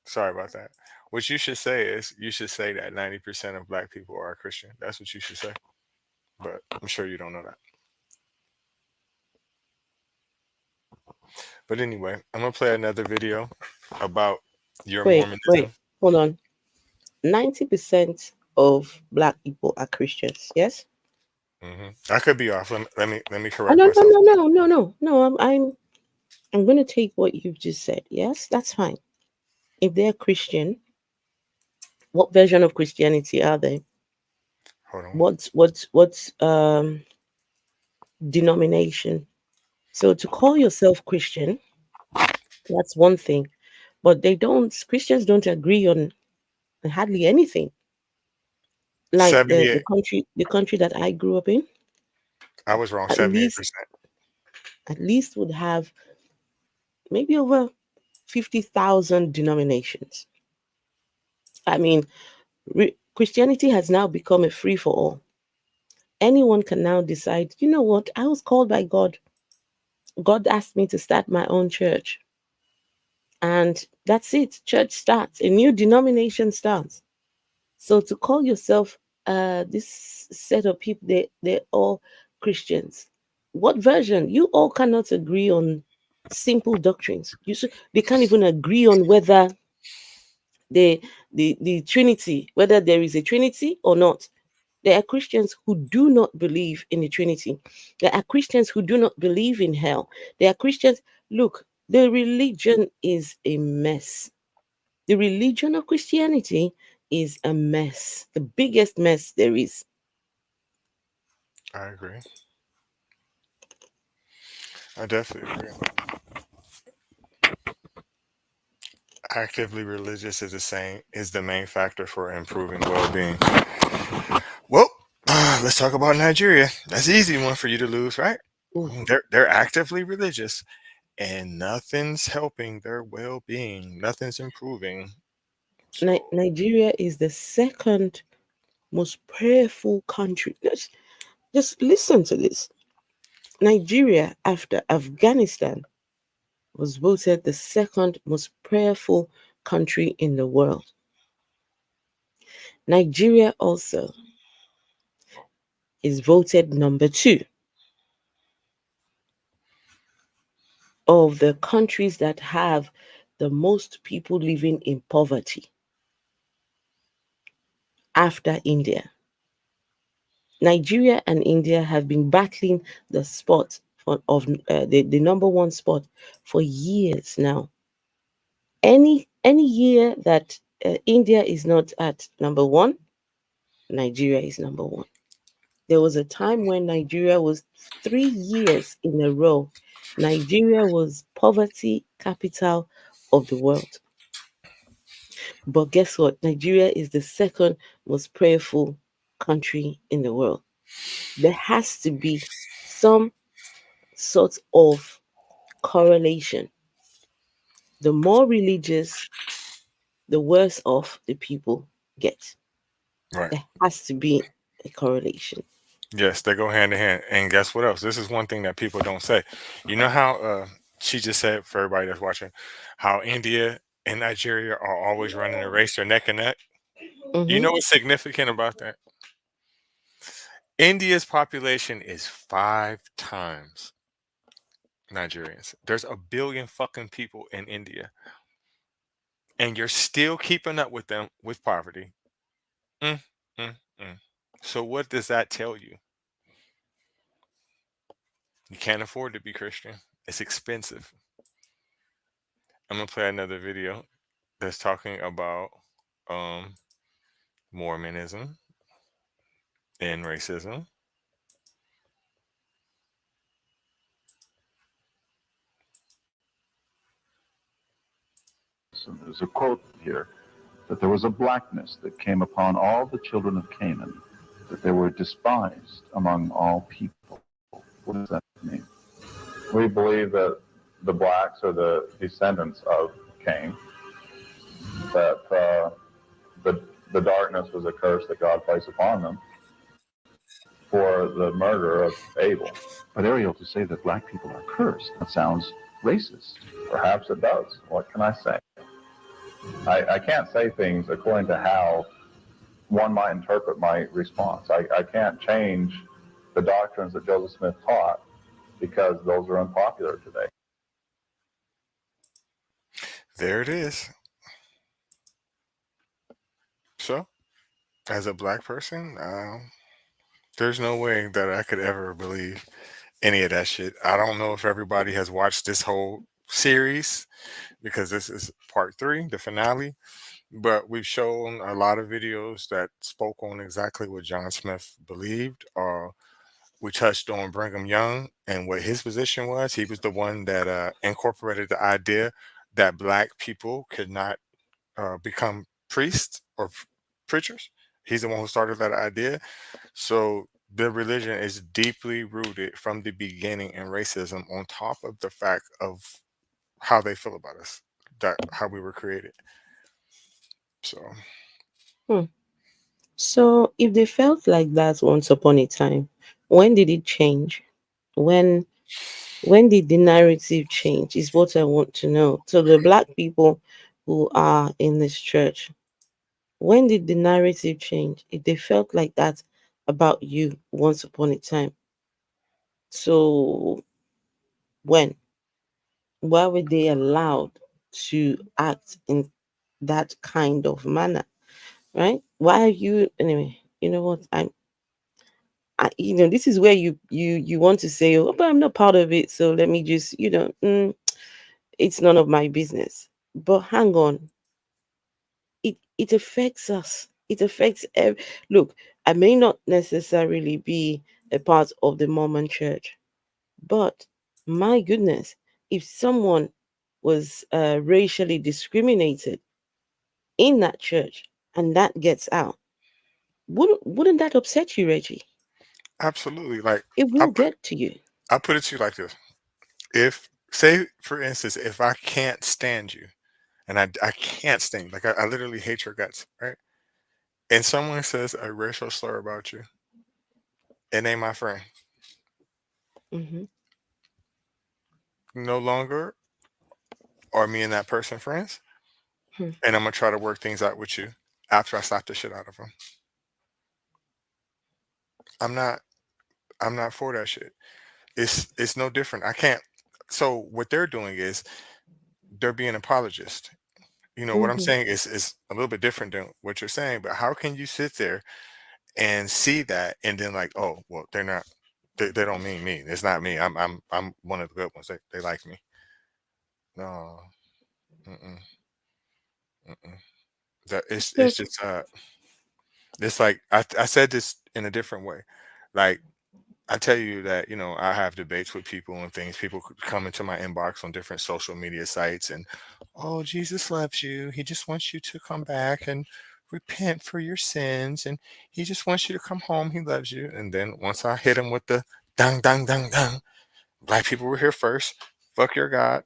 Sorry about that. What you should say is you should say that 90% of black people are Christian. That's what you should say. But I'm sure you don't know that. But anyway, I'm gonna play another video about your Wait, Mormonism. hold on. 90% of black people are Christians. Yes. I could be off. Let me Oh correct no no myself. no no no no no. I'm going to take what you've just said. Yes, that's fine. If they're Christian, what version of Christianity are they? Hold on. What's denomination? So to call yourself Christian, that's one thing, but Christians don't agree on hardly anything. Like the 78. country that I grew up in, I was wrong. at least 78%. would have maybe over 50,000 denominations. I mean, Christianity has now become a free for all. Anyone can now decide, you know what, I was called by God. God asked me to start my own church. And that's it. Church starts. A new denomination starts. So to call yourself this set of people, they're all Christians. What version? You all cannot agree on simple doctrines. They can't even agree on whether the the Trinity, whether there is a Trinity or not. There are Christians who do not believe in the Trinity. There are Christians who do not believe in hell. There are Christians. Look, the religion is a mess. The religion of Christianity is a mess. The biggest mess there is. I agree. I definitely agree. Actively religious is the main factor for improving well-being. Well, let's talk about Nigeria. That's an easy one for you to lose, right? Ooh, They're actively religious, and nothing's helping their well-being. Nothing's improving. So Nigeria is the second most prayerful country. Just listen to this. Nigeria, after Afghanistan, was voted the second most prayerful country in the world. Nigeria also is voted number two of the countries that have the most people living in poverty after India. Nigeria and India have been battling the spot the number one spot for years now. Any year that India is not at number one, Nigeria is number one. There was a time when Nigeria was 3 years in a row. Nigeria was poverty capital of the world. But guess what? Nigeria is the second most prayerful country in the world. There has to be some sort of correlation. The more religious, the worse off the people get. right. There has to be a correlation. Yes, they go hand in hand. And guess what else? This is one thing that people don't say. You know how she just said, for everybody that's watching, how India and Nigeria are always running a race, they're neck and neck. You Mm-hmm. know what's significant about that? India's population is 5 times Nigerians. There's a billion fucking people in India, and you're still keeping up with them with poverty. Mm, mm, mm. So what does that tell you? You can't afford to be Christian. It's expensive. I'm gonna play another video that's talking about um, Mormonism and racism. And there's a quote here that there was a blackness that came upon all the children of Canaan, that they were despised among all people. What does that mean? We believe that the blacks are the descendants of Cain, that the darkness was a curse that God placed upon them for the murder of Abel. But Ariel, to say that black people are cursed, that sounds racist. Perhaps it does. What can I say? I can't say things according to how one might interpret my response. I can't change the doctrines that Joseph Smith taught because those are unpopular today. There it is. So, as a black person, there's no way that I could ever believe any of that shit. I don't know if everybody has watched this whole series because this is part three, the finale. But we've shown a lot of videos that spoke on exactly what John Smith believed. We touched on Brigham Young and what his position was. He was the one that incorporated the idea that black people could not become priests or preachers. He's the one who started that idea. So the religion is deeply rooted from the beginning in racism, on top of the fact of how they feel about us, that how we were created. So Hmm. So, if they felt like that once upon a time, when did it change? When when did the narrative change? Is what I want to know. So, the black people who are in this church, when did the narrative change? If they felt like that about you once upon a time, so when? Why were they allowed to act in that kind of manner? Right? Why are you anyway? You know what? This is where you want to say, oh, but I'm not part of it, so let me just, it's none of my business. But hang on, it affects us. It affects look. I may not necessarily be a part of the Mormon Church, but my goodness, if someone was racially discriminated in that church and that gets out, wouldn't that upset you, Reggie? absolutely, like It I will put get to you. I put it to you like this: if say for instance, if I can't stand you, and I can't stand you, like I literally hate your guts, right? And someone says a racial slur about you, it ain't my friend. Mm-hmm. No longer are me and that person friends, Hmm. and I'm gonna try to work things out with you after I slap the shit out of them. I'm not. I'm not for that shit. It's no different. I can't. So what they're doing is they're being apologist. You know what I'm Mm-hmm. saying is a little bit different than what you're saying. But how can you sit there and see that and then like, oh well, they're not. They don't mean me. It's not me. I'm one of the good ones. They like me. No. Mm-mm, mm-mm. That So, it's just it's like I said this in a different way. Like I tell you that, I have debates with people and things. People could come into my inbox on different social media sites and, oh, Jesus loves you. He just wants you to come back and repent for your sins. And he just wants you to come home. He loves you. And then once I hit him with the dang, dang, dang, dang, black people were here first. Fuck your God.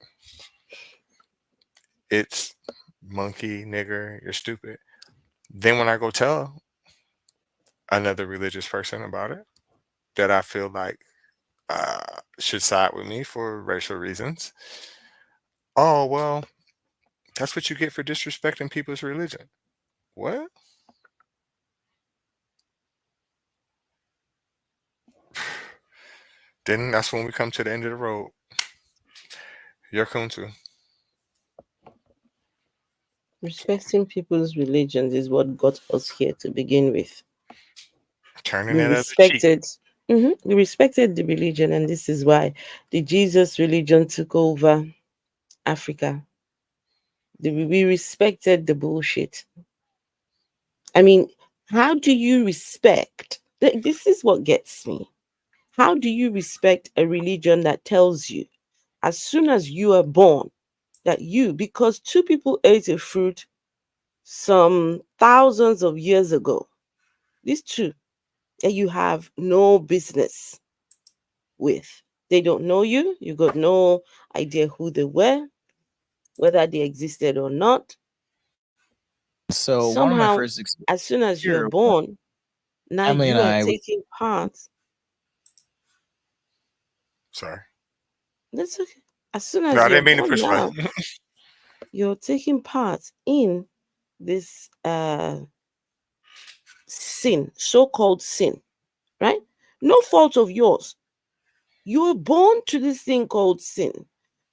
It's monkey, nigger, you're stupid. Then when I go tell another religious person about it, that I feel like should side with me for racial reasons. Oh, well, that's what you get for disrespecting people's religion. What? Then that's when we come to the end of the road. You're Kuntu. respecting people's religions is what got us here to begin with. Turning We that other cheek. respected, we respected the religion, and this is why the Jesus religion took over Africa. We respected the bullshit. I mean, how do you respect? This is what gets me. How do you respect a religion that tells you as soon as you are born that because two people ate a fruit some thousands of years ago, these two that you have no business with, they don't know you, you got no idea who they were, whether they existed or not. So one of my Somehow, first experiences as soon as you're here, born, now Emily and you are I, taking part. Sorry. That's okay. As soon No, as I you're didn't mean to born push play. now, you're taking part in this sin, so-called sin, right? No fault of yours. You were born to this thing called sin,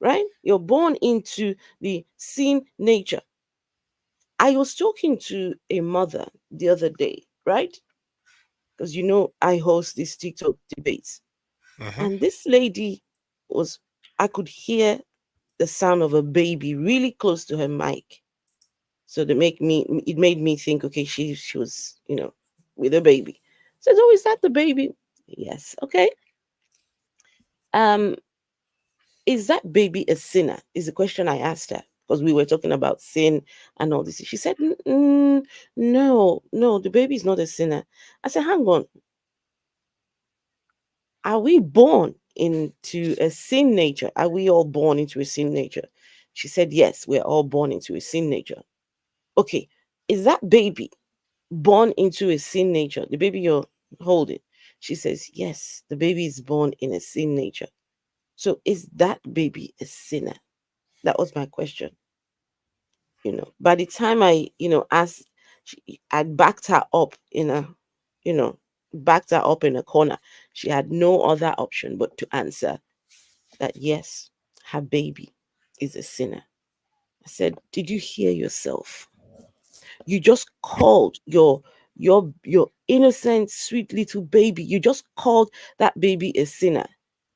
right? You're born into the sin nature. I was talking to a mother the other day, right? Because I host these TikTok debates. Hmm. And this lady I could hear the sound of a baby really close to her mic. So it made me think, okay, she was, with a baby. Says, oh, is that the baby? Yes. Okay. Um, is that baby a sinner? Is the question I asked her because we were talking about sin and all this. She said, no, no, the baby is not a sinner. I said, hang on, are we born into a sin nature? Are we all born into a sin nature? She said, yes, we're all born into a sin nature. Okay, is that baby born into a sin nature? The baby you're holding? She says, yes, the baby is born in a sin nature. So is that baby a sinner? That was my question. By the time I, asked, I backed her up you know, backed her up in a corner. She had no other option but to answer that yes, her baby is a sinner. I said, did you hear yourself? You just called your innocent, sweet little baby. You just called that baby a sinner,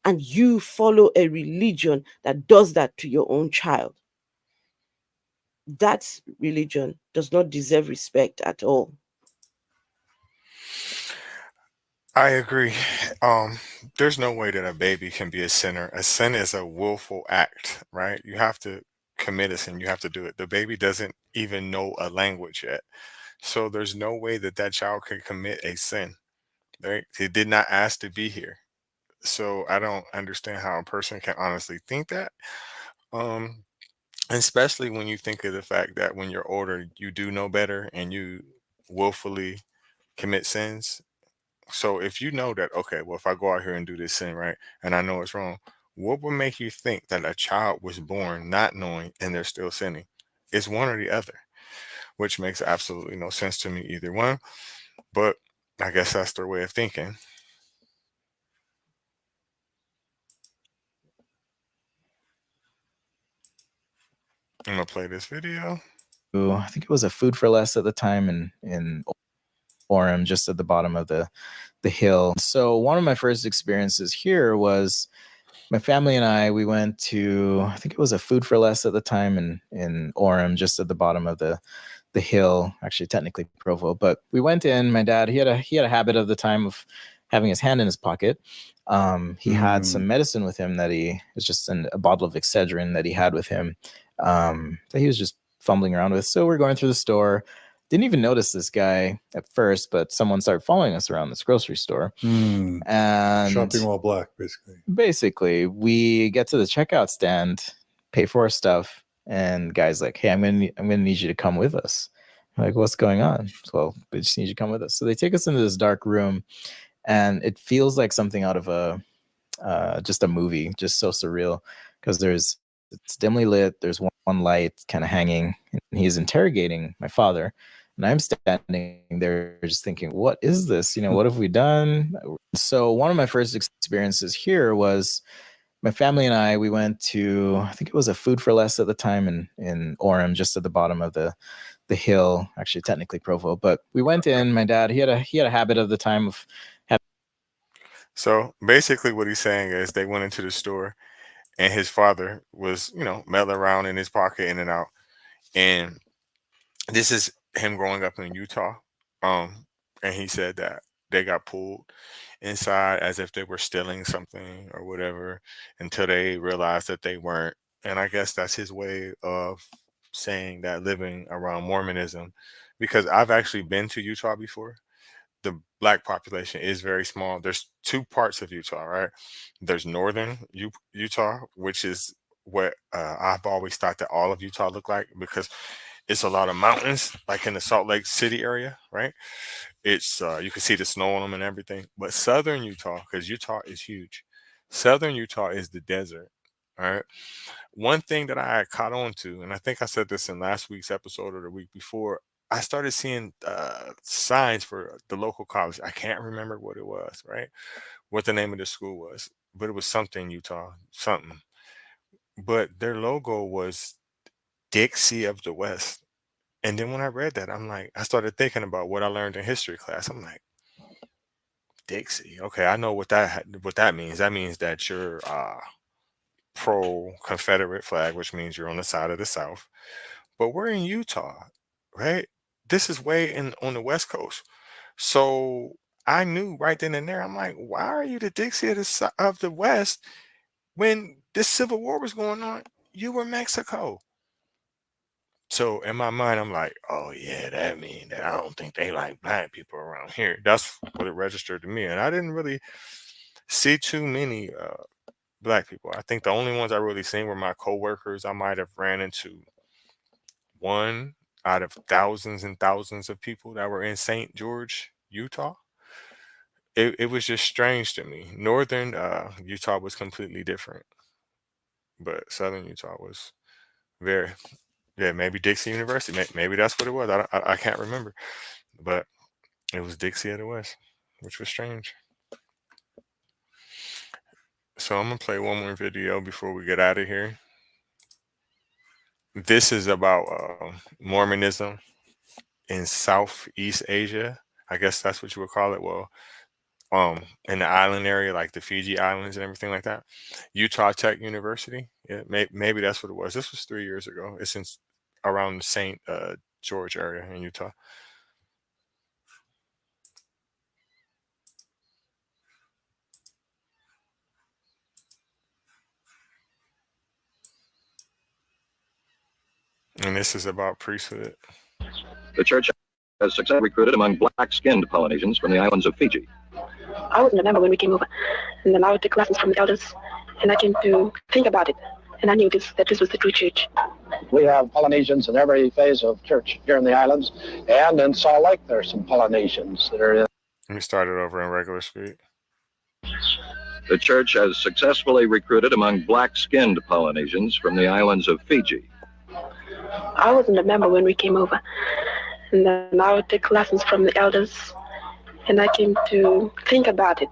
and you follow a religion that does that to your own child. That religion does not deserve respect at all. I agree. Um, there's no way that a baby can be a sinner. A sin is a willful act, right? You have to commit a sin. You have to do it. The baby doesn't even know a language yet. So there's no way that that child can commit a sin, right? He did not ask to be here. So I don't understand how a person can honestly think that. Um, especially when you think of the fact that when you're older, you do know better and you willfully commit sins. So if you know that, okay, well, if I go out here and do this sin, right, and I know it's wrong, what would make you think that a child was born not knowing and they're still sinning? It's one or the other, which makes absolutely no sense to me, either one. But I guess that's their way of thinking. I'm gonna play this video. I think it was a Food for Less at the time in Orem, just at the bottom of the hill. So one of my first experiences here was my family and I, we went to, I think it was a Food for Less at the time in Orem, just at the bottom of the hill, actually technically Provo, but we went in. My dad, he had a habit of the time of having his hand in his pocket. He had some medicine with him that it was just a bottle of Excedrin that he had with him, that he was just fumbling around with. So we're going through the store. Didn't even notice this guy at first, but someone started following us around this grocery store. And shopping while black, basically. Basically, we get to the checkout stand, pay for our stuff, and guy's like, "Hey, I'm gonna need you to come with us." I'm like, "What's going on?" Well, we just need you to come with us. So they take us into this dark room, and it feels like something out of just a movie, just so surreal, because it's dimly lit. There's one light kind of hanging, and he's interrogating my father, and I'm standing there just thinking, "What is this? What have we done?" So one of my first experiences here was my family and I. We went to, I think it was a Food for Less at the time in Orem, just at the bottom of the hill, actually technically Provo, but we went in. My dad, he had a habit of the time of having. So basically, what he's saying is they went into the store and his father was, meddling around in his pocket in and out. And this is him growing up in Utah. And he said that they got pulled inside as if they were stealing something or whatever until they realized that they weren't. And I guess that's his way of saying that living around Mormonism, because I've actually been to Utah before. The black population is very small. There's two parts of Utah, right? There's northern Utah, which is what I've always thought that all of Utah looked like, because it's a lot of mountains, like in the Salt Lake City area, right? It's you can see the snow on them and everything. But southern Utah, because Utah is huge, southern Utah is the desert. All right. One thing that I had caught on to, and I think I said this in last week's episode or the week before, I started seeing signs for the local college. I can't remember what it was, right? What the name of the school was, but it was something Utah, something. But their logo was Dixie of the West. And then when I read that, I started thinking about what I learned in history class. I'm like, Dixie. Okay, I know what that means. That means that you're pro Confederate flag, which means you're on the side of the South. But we're in Utah, right? This is way in on the West Coast. So I knew right then and there. I'm like, why are you the Dixie of the West when this Civil War was going on? You were Mexico. So in my mind, I'm like, oh yeah, that means that I don't think they like black people around here. That's what it registered to me, and I didn't really see too many black people. I think the only ones I really seen were my coworkers. I might have ran into one out of thousands and thousands of people that were in St. George, Utah. It was just strange to me. Northern Utah was completely different, but Southern Utah was very, yeah, maybe Dixie University. Maybe that's what it was. I can't remember, but it was Dixie of the West, which was strange. So I'm gonna play one more video before we get out of here. This is about Mormonism in Southeast Asia. I guess that's what you would call it. Well, in the island area, like the Fiji Islands and everything like that. Utah Tech University. Yeah, maybe that's what it was. This was 3 years ago. It's in around the St. George area in Utah. And this is about priesthood. The church has successfully recruited among black-skinned Polynesians from the islands of Fiji. I wasn't a member when we came over, and then I would take lessons from the elders, and I came to think about it, and I knew that this was the true church. We have Polynesians in every phase of church here in the islands, and in Salt Lake there's some Polynesians that are in. Let me start it over in regular speed. The church has successfully recruited among black-skinned Polynesians from the islands of Fiji. I wasn't a member when we came over, and then I would take lessons from the elders, and I came to think about it,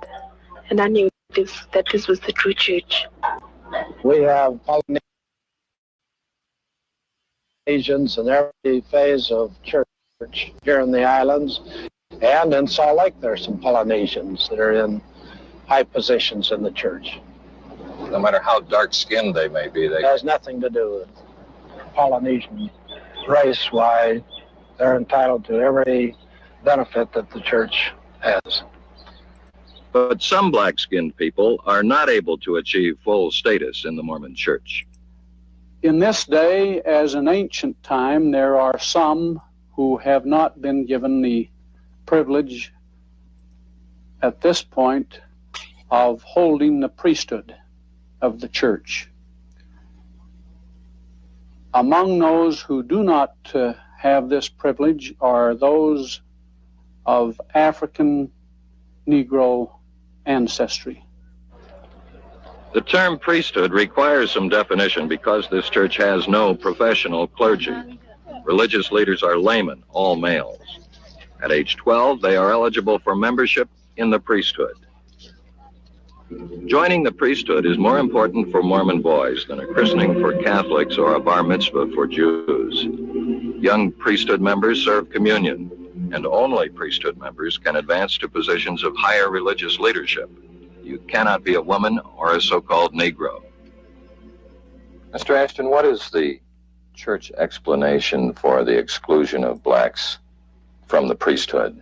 and I knew that this was the true church. We have Polynesians in every phase of church here in the islands, and in Salt Lake there's some Polynesians that are in high positions in the church. No matter how dark-skinned they may be, It has nothing to do with Polynesian race, why they're entitled to every benefit that the church has. But some black-skinned people are not able to achieve full status in the Mormon Church. In this day, as in ancient time, there are some who have not been given the privilege at this point of holding the priesthood of the church. Among those who do not have this privilege are those of African Negro ancestry. The term priesthood requires some definition because this church has no professional clergy. Religious leaders are laymen, all males. At age 12, they are eligible for membership in the priesthood. Joining the priesthood is more important for Mormon boys than a christening for Catholics or a bar mitzvah for Jews. Young priesthood members serve communion, and only priesthood members can advance to positions of higher religious leadership. You cannot be a woman or a so-called Negro. Mr. Ashton, what is the church explanation for the exclusion of blacks from the priesthood?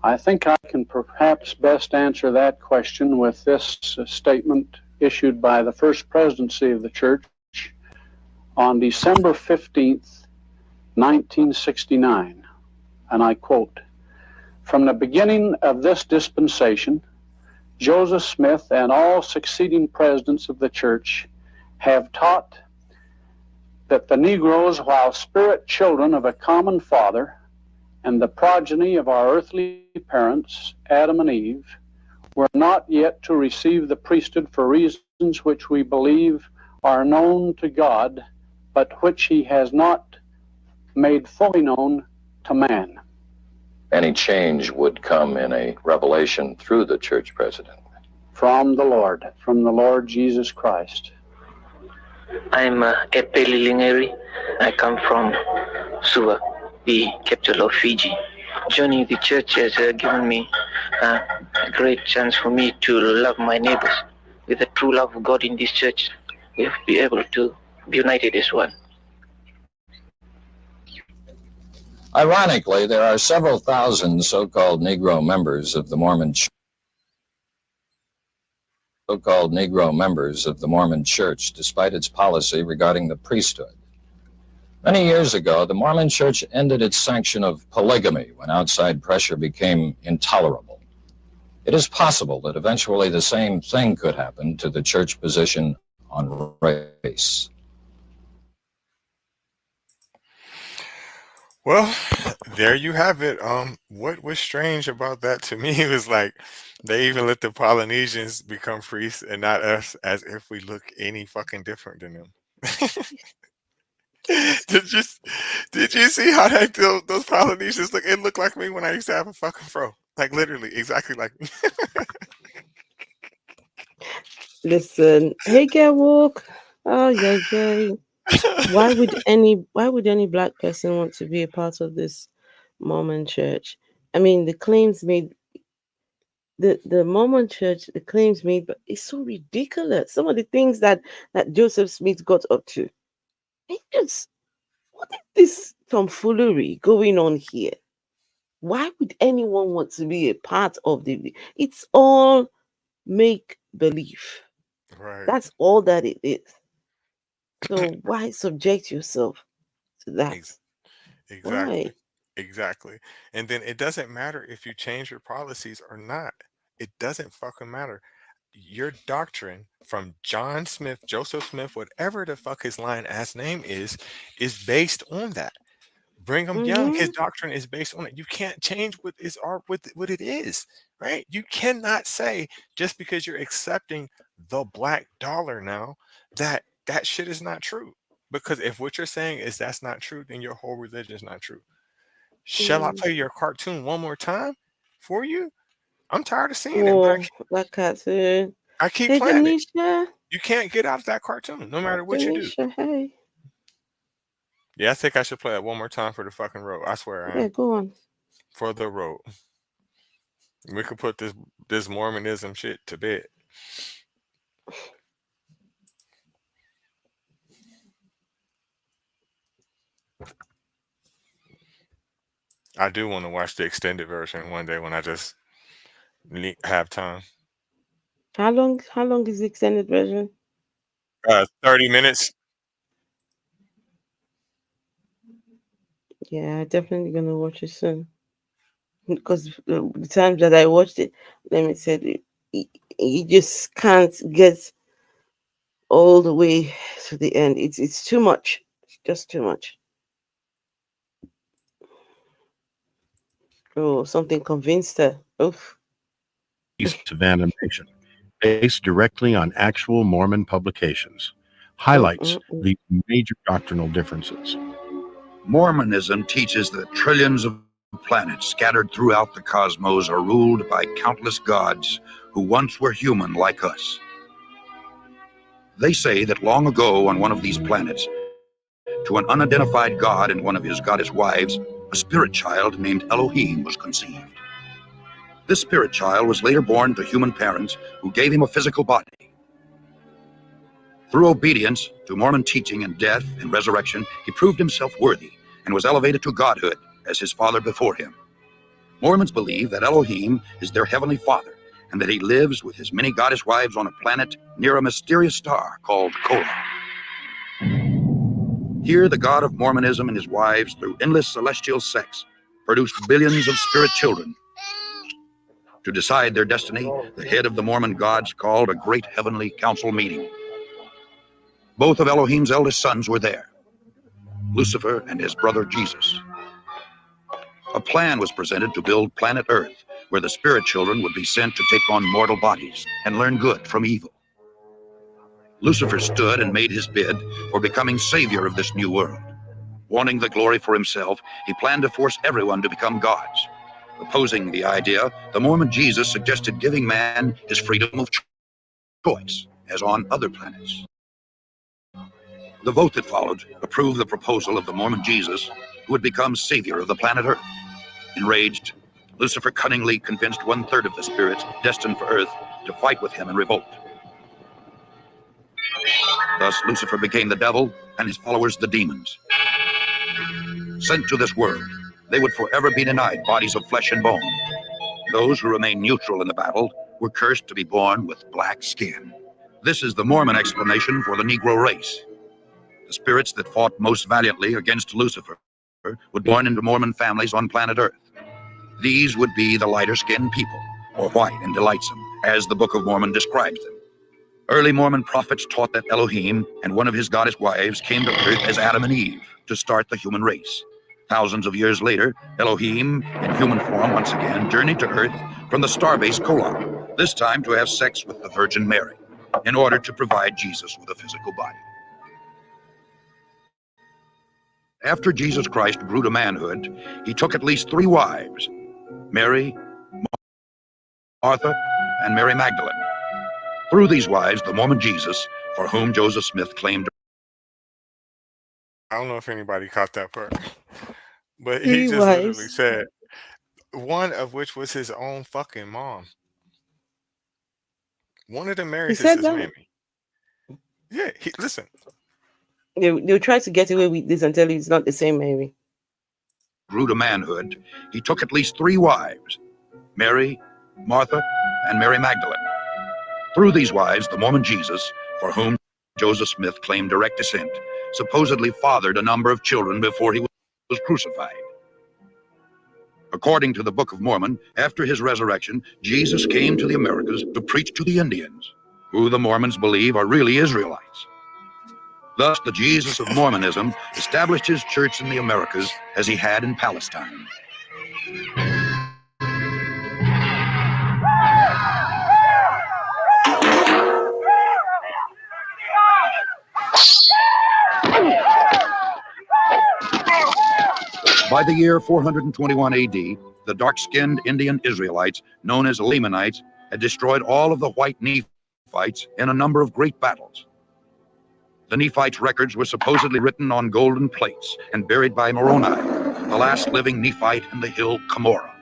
I think I can perhaps best answer that question with this statement issued by the First Presidency of the Church on December 15th, 1969, and I quote, "From the beginning of this dispensation, Joseph Smith and all succeeding presidents of the Church have taught that the Negroes, while spirit children of a common father, and the progeny of our earthly parents, Adam and Eve, were not yet to receive the priesthood for reasons which we believe are known to God, but which he has not made fully known to man." Any change would come in a revelation through the church president. From the Lord Jesus Christ. I'm Epeli Lingeri. I come from Suva, the capital of Fiji. Joining the church has given me a great chance for me to love my neighbors. With the true love of God in this church, we have to be able to be united as one. Ironically, there are several thousand so-called Negro members of the Mormon Church. So-called Negro members of the Mormon Church, despite its policy regarding the priesthood. Many years ago, the Mormon Church ended its sanction of polygamy when outside pressure became intolerable. It is possible that eventually the same thing could happen to the church position on race. Well, there you have it. What was strange about that to me was like they even let the Polynesians become priests and not us, as if we look any fucking different than them. did you did you see how those Polynesians look? It looked like me when I used to have a fucking fro. Like literally, exactly like me. Listen, hey, get woke. Oh yeah, yeah. Why would any black person want to be a part of this Mormon church? I mean, the claims made the Mormon church, the claims made, but it's so ridiculous. Some of the things that Joseph Smith got up to. Just what is this tomfoolery going on here? Why would anyone want to be a part of the? It's all make believe. Right. That's all that it is. So why subject yourself to that? Exactly. Why? Exactly. And then it doesn't matter if you change your policies or not. It doesn't fucking matter. Your doctrine from John Smith, Joseph Smith, whatever the fuck his line ass name is based on that. Brigham Young, his Mm-hmm. doctrine is based on it. You can't change what it is, right? You cannot say just because you're accepting the black dollar now that that shit is not true. Because if what you're saying is that's not true, then your whole religion is not true. Shall I Mm. play your cartoon one more time for you? I'm tired of seeing it, but Oh, that cartoon. I keep Hey, playing it. Denisha. You can't get out of that cartoon, no matter what you do. Denisha, hey. Yeah, I think I should play it one more time for the fucking road. I swear I Yeah, am. go on. For the road. We could put this Mormonism shit to bed. I do want to watch the extended version one day when I just have time. How long is the extended version? 30 minutes. Yeah, definitely gonna watch it soon. Because the times that I watched it, let me say, you just can't get all the way to the end. It's too much. It's just too much. Oh, something convinced her. Oof. Piece of animation based directly on actual Mormon publications highlights Mm-mm-mm. the major doctrinal differences. Mormonism teaches that trillions of planets scattered throughout the cosmos are ruled by countless gods who once were human like us. They say that long ago on one of these planets, to an unidentified god and one of his goddess wives, a spirit child named Elohim was conceived. This spirit child was later born to human parents who gave him a physical body. Through obedience to Mormon teaching and death and resurrection, he proved himself worthy and was elevated to godhood as his father before him. Mormons believe that Elohim is their heavenly father and that he lives with his many goddess wives on a planet near a mysterious star called Kolob. Here, the God of Mormonism and his wives, through endless celestial sex, produced billions of spirit children. To decide their destiny, the head of the Mormon gods called a great heavenly council meeting. Both of Elohim's eldest sons were there, Lucifer and his brother Jesus. A plan was presented to build planet Earth, where the spirit children would be sent to take on mortal bodies and learn good from evil. Lucifer stood and made his bid for becoming savior of this new world. Wanting the glory for himself, he planned to force everyone to become gods. Opposing the idea, the Mormon Jesus suggested giving man his freedom of choice, as on other planets. The vote that followed approved the proposal of the Mormon Jesus, who would become savior of the planet Earth. Enraged, Lucifer cunningly convinced 1/3 of the spirits destined for Earth to fight with him in revolt. Thus, Lucifer became the devil and his followers the demons. Sent to this world, they would forever be denied bodies of flesh and bone. Those who remained neutral in the battle were cursed to be born with black skin. This is the Mormon explanation for the Negro race. The spirits that fought most valiantly against Lucifer were born into Mormon families on planet Earth. These would be the lighter-skinned people, or white and delightsome, as the Book of Mormon describes them. Early Mormon prophets taught that Elohim and one of his goddess wives came to Earth as Adam and Eve to start the human race. Thousands of years later, Elohim, in human form once again, journeyed to Earth from the starbase Kolob, this time to have sex with the Virgin Mary, in order to provide Jesus with a physical body. After Jesus Christ grew to manhood, he took at least 3 wives, Mary, Martha, and Mary Magdalene. Through these wives, the Mormon Jesus, for whom Joseph Smith claimed. I don't know if anybody caught that part, but he 3 just literally wives. said one of which was his own fucking mom. One of the He marries is said his that. mammy. Yeah, listen. They'll try to get away with this and tell you it's not the same, maybe. Grew to manhood, he took at least 3 wives, Mary, Martha, and Mary Magdalene. Through these wives, the Mormon Jesus, for whom Joseph Smith claimed direct descent, supposedly fathered a number of children before he was crucified. According to the Book of Mormon, after his resurrection, Jesus came to the Americas to preach to the Indians, who the Mormons believe are really Israelites. Thus, the Jesus of Mormonism established his church in the Americas as he had in Palestine. By the year 421 AD, the dark-skinned Indian Israelites, known as Lamanites, had destroyed all of the white Nephites in a number of great battles. The Nephites' records were supposedly written on golden plates and buried by Moroni, the last living Nephite in the hill Cumorah.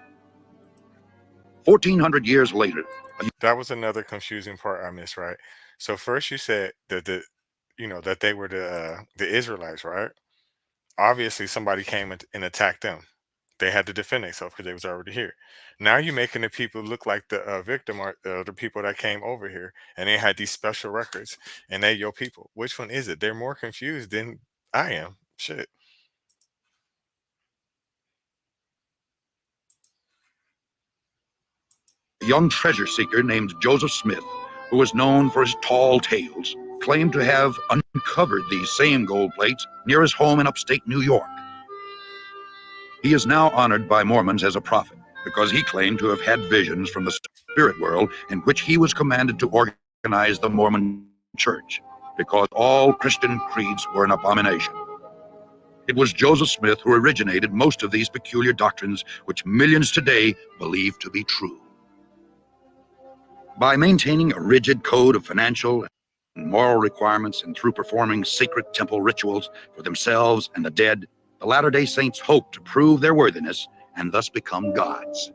1,400 years later. That was another confusing part I missed, right? So first you said that that they were the Israelites, right? Obviously somebody came and attacked them. They had to defend themselves because they was already here. Now you're making the people look like the victim or the people that came over here and they had these special records and they your people. Which one is it? They're more confused than I am. Shit. A young treasure seeker named Joseph Smith, who was known for his tall tales, claimed to have uncovered these same gold plates near his home in upstate New York. He is now honored by Mormons as a prophet because he claimed to have had visions from the spirit world in which he was commanded to organize the Mormon church because all Christian creeds were an abomination. It was Joseph Smith who originated most of these peculiar doctrines which millions today believe to be true. By maintaining a rigid code of financial and moral requirements and through performing secret temple rituals for themselves and the dead, the Latter-day Saints hope to prove their worthiness and thus become gods.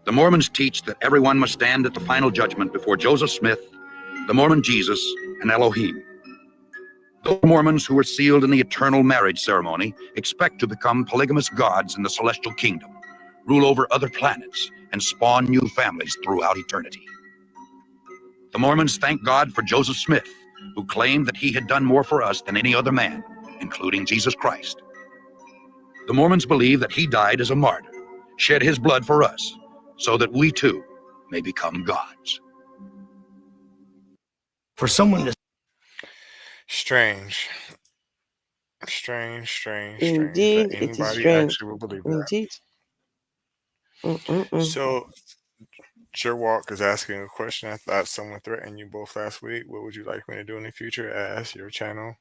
The Mormons teach that everyone must stand at the final judgment before Joseph Smith, the Mormon Jesus, and Elohim. Those Mormons who were sealed in the eternal marriage ceremony expect to become polygamous gods in the celestial kingdom, rule over other planets, and spawn new families throughout eternity. The Mormons thank God for Joseph Smith, who claimed that he had done more for us than any other man, including Jesus Christ. The Mormons believe that he died as a martyr, shed his blood for us, so that we too may become gods. For someone to strange that Indeed, it is anybody strange. actually will believe that. Indeed. Mm-mm-mm. So Jerwalk is asking a question. I thought someone threatened you both last week. What would you like me to do in the future? Ask your channel.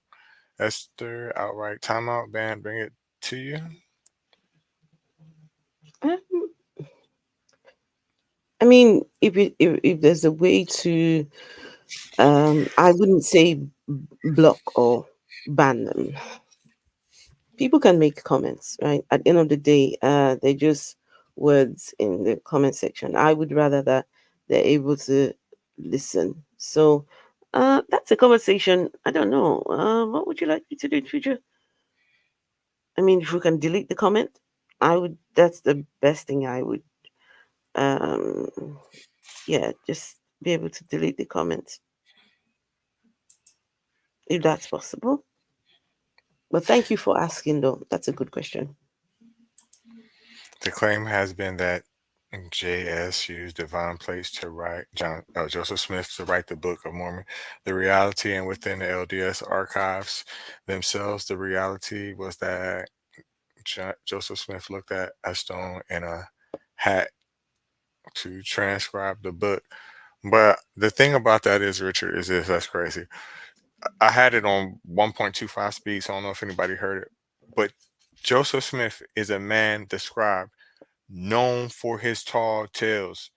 Esther, outright timeout ban, bring it to you. I mean, if there's a way to, I wouldn't say block or ban them. People can make comments, right? At the end of the day, they're just words in the comment section. I would rather that they're able to listen. So that's a conversation. I don't know. What would you like me to do in future? I mean, if we can delete the comment, I would. That's the best thing I would. Yeah, just be able to delete the comments if that's possible. But thank you for asking, though. That's a good question. The claim has been that JS used divine plates to write Joseph Smith to write the Book of Mormon. The reality, and within the LDS archives themselves, the reality was that Joseph Smith looked at a stone and a hat to transcribe the book. But the thing about that is, Richard, is this: that's crazy. I had it on 1.25 speed, so I don't know if anybody heard it. But Joseph Smith is a man described known for his tall tales.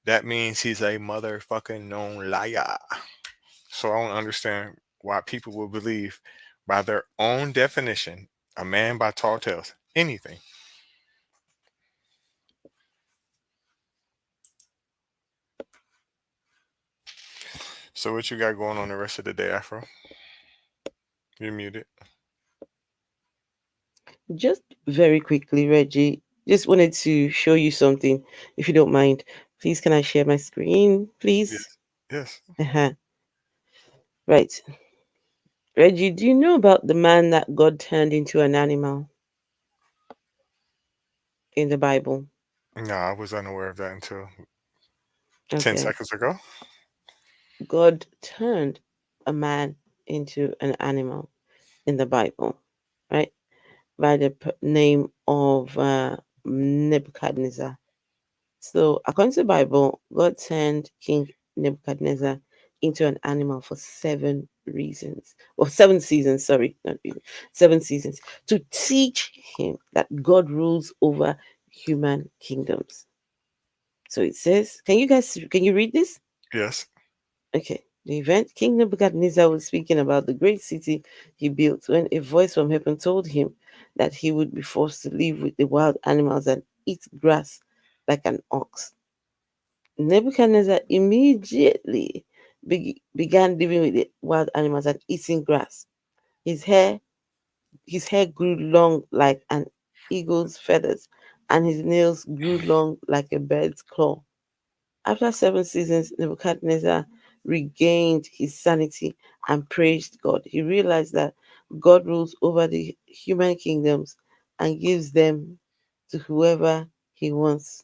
That means he's a motherfucking known liar. So I don't understand why people will believe, by their own definition, a man by tall tales, anything. So what you got going on the rest of the day, Afro? You're muted. Just very quickly, Reggie, just wanted to show you something, if you don't mind. Please, can I share my screen, please? Yes. Uh-huh. Right. Reggie, do you know about the man that God turned into an animal? in the Bible? No, I was unaware of that until 10 Okay. seconds ago. God turned a man into an animal in the Bible, right? By the name of Nebuchadnezzar. So, according to the Bible, God turned King Nebuchadnezzar into an animal for 7 reasons, or 7 seasons, sorry, not reasons, 7 seasons, to teach him that God rules over human kingdoms. So it says, can you read this? Yes. Okay. The event, King Nebuchadnezzar was speaking about the great city he built when a voice from heaven told him that he would be forced to live with the wild animals and eat grass like an ox. Nebuchadnezzar immediately began living with the wild animals and eating grass. His hair, his hair grew long like an eagle's feathers, and his nails grew long like a bird's claw. After 7 seasons, Nebuchadnezzar regained his sanity and praised God. He realized that God rules over the human kingdoms and gives them to whoever he wants.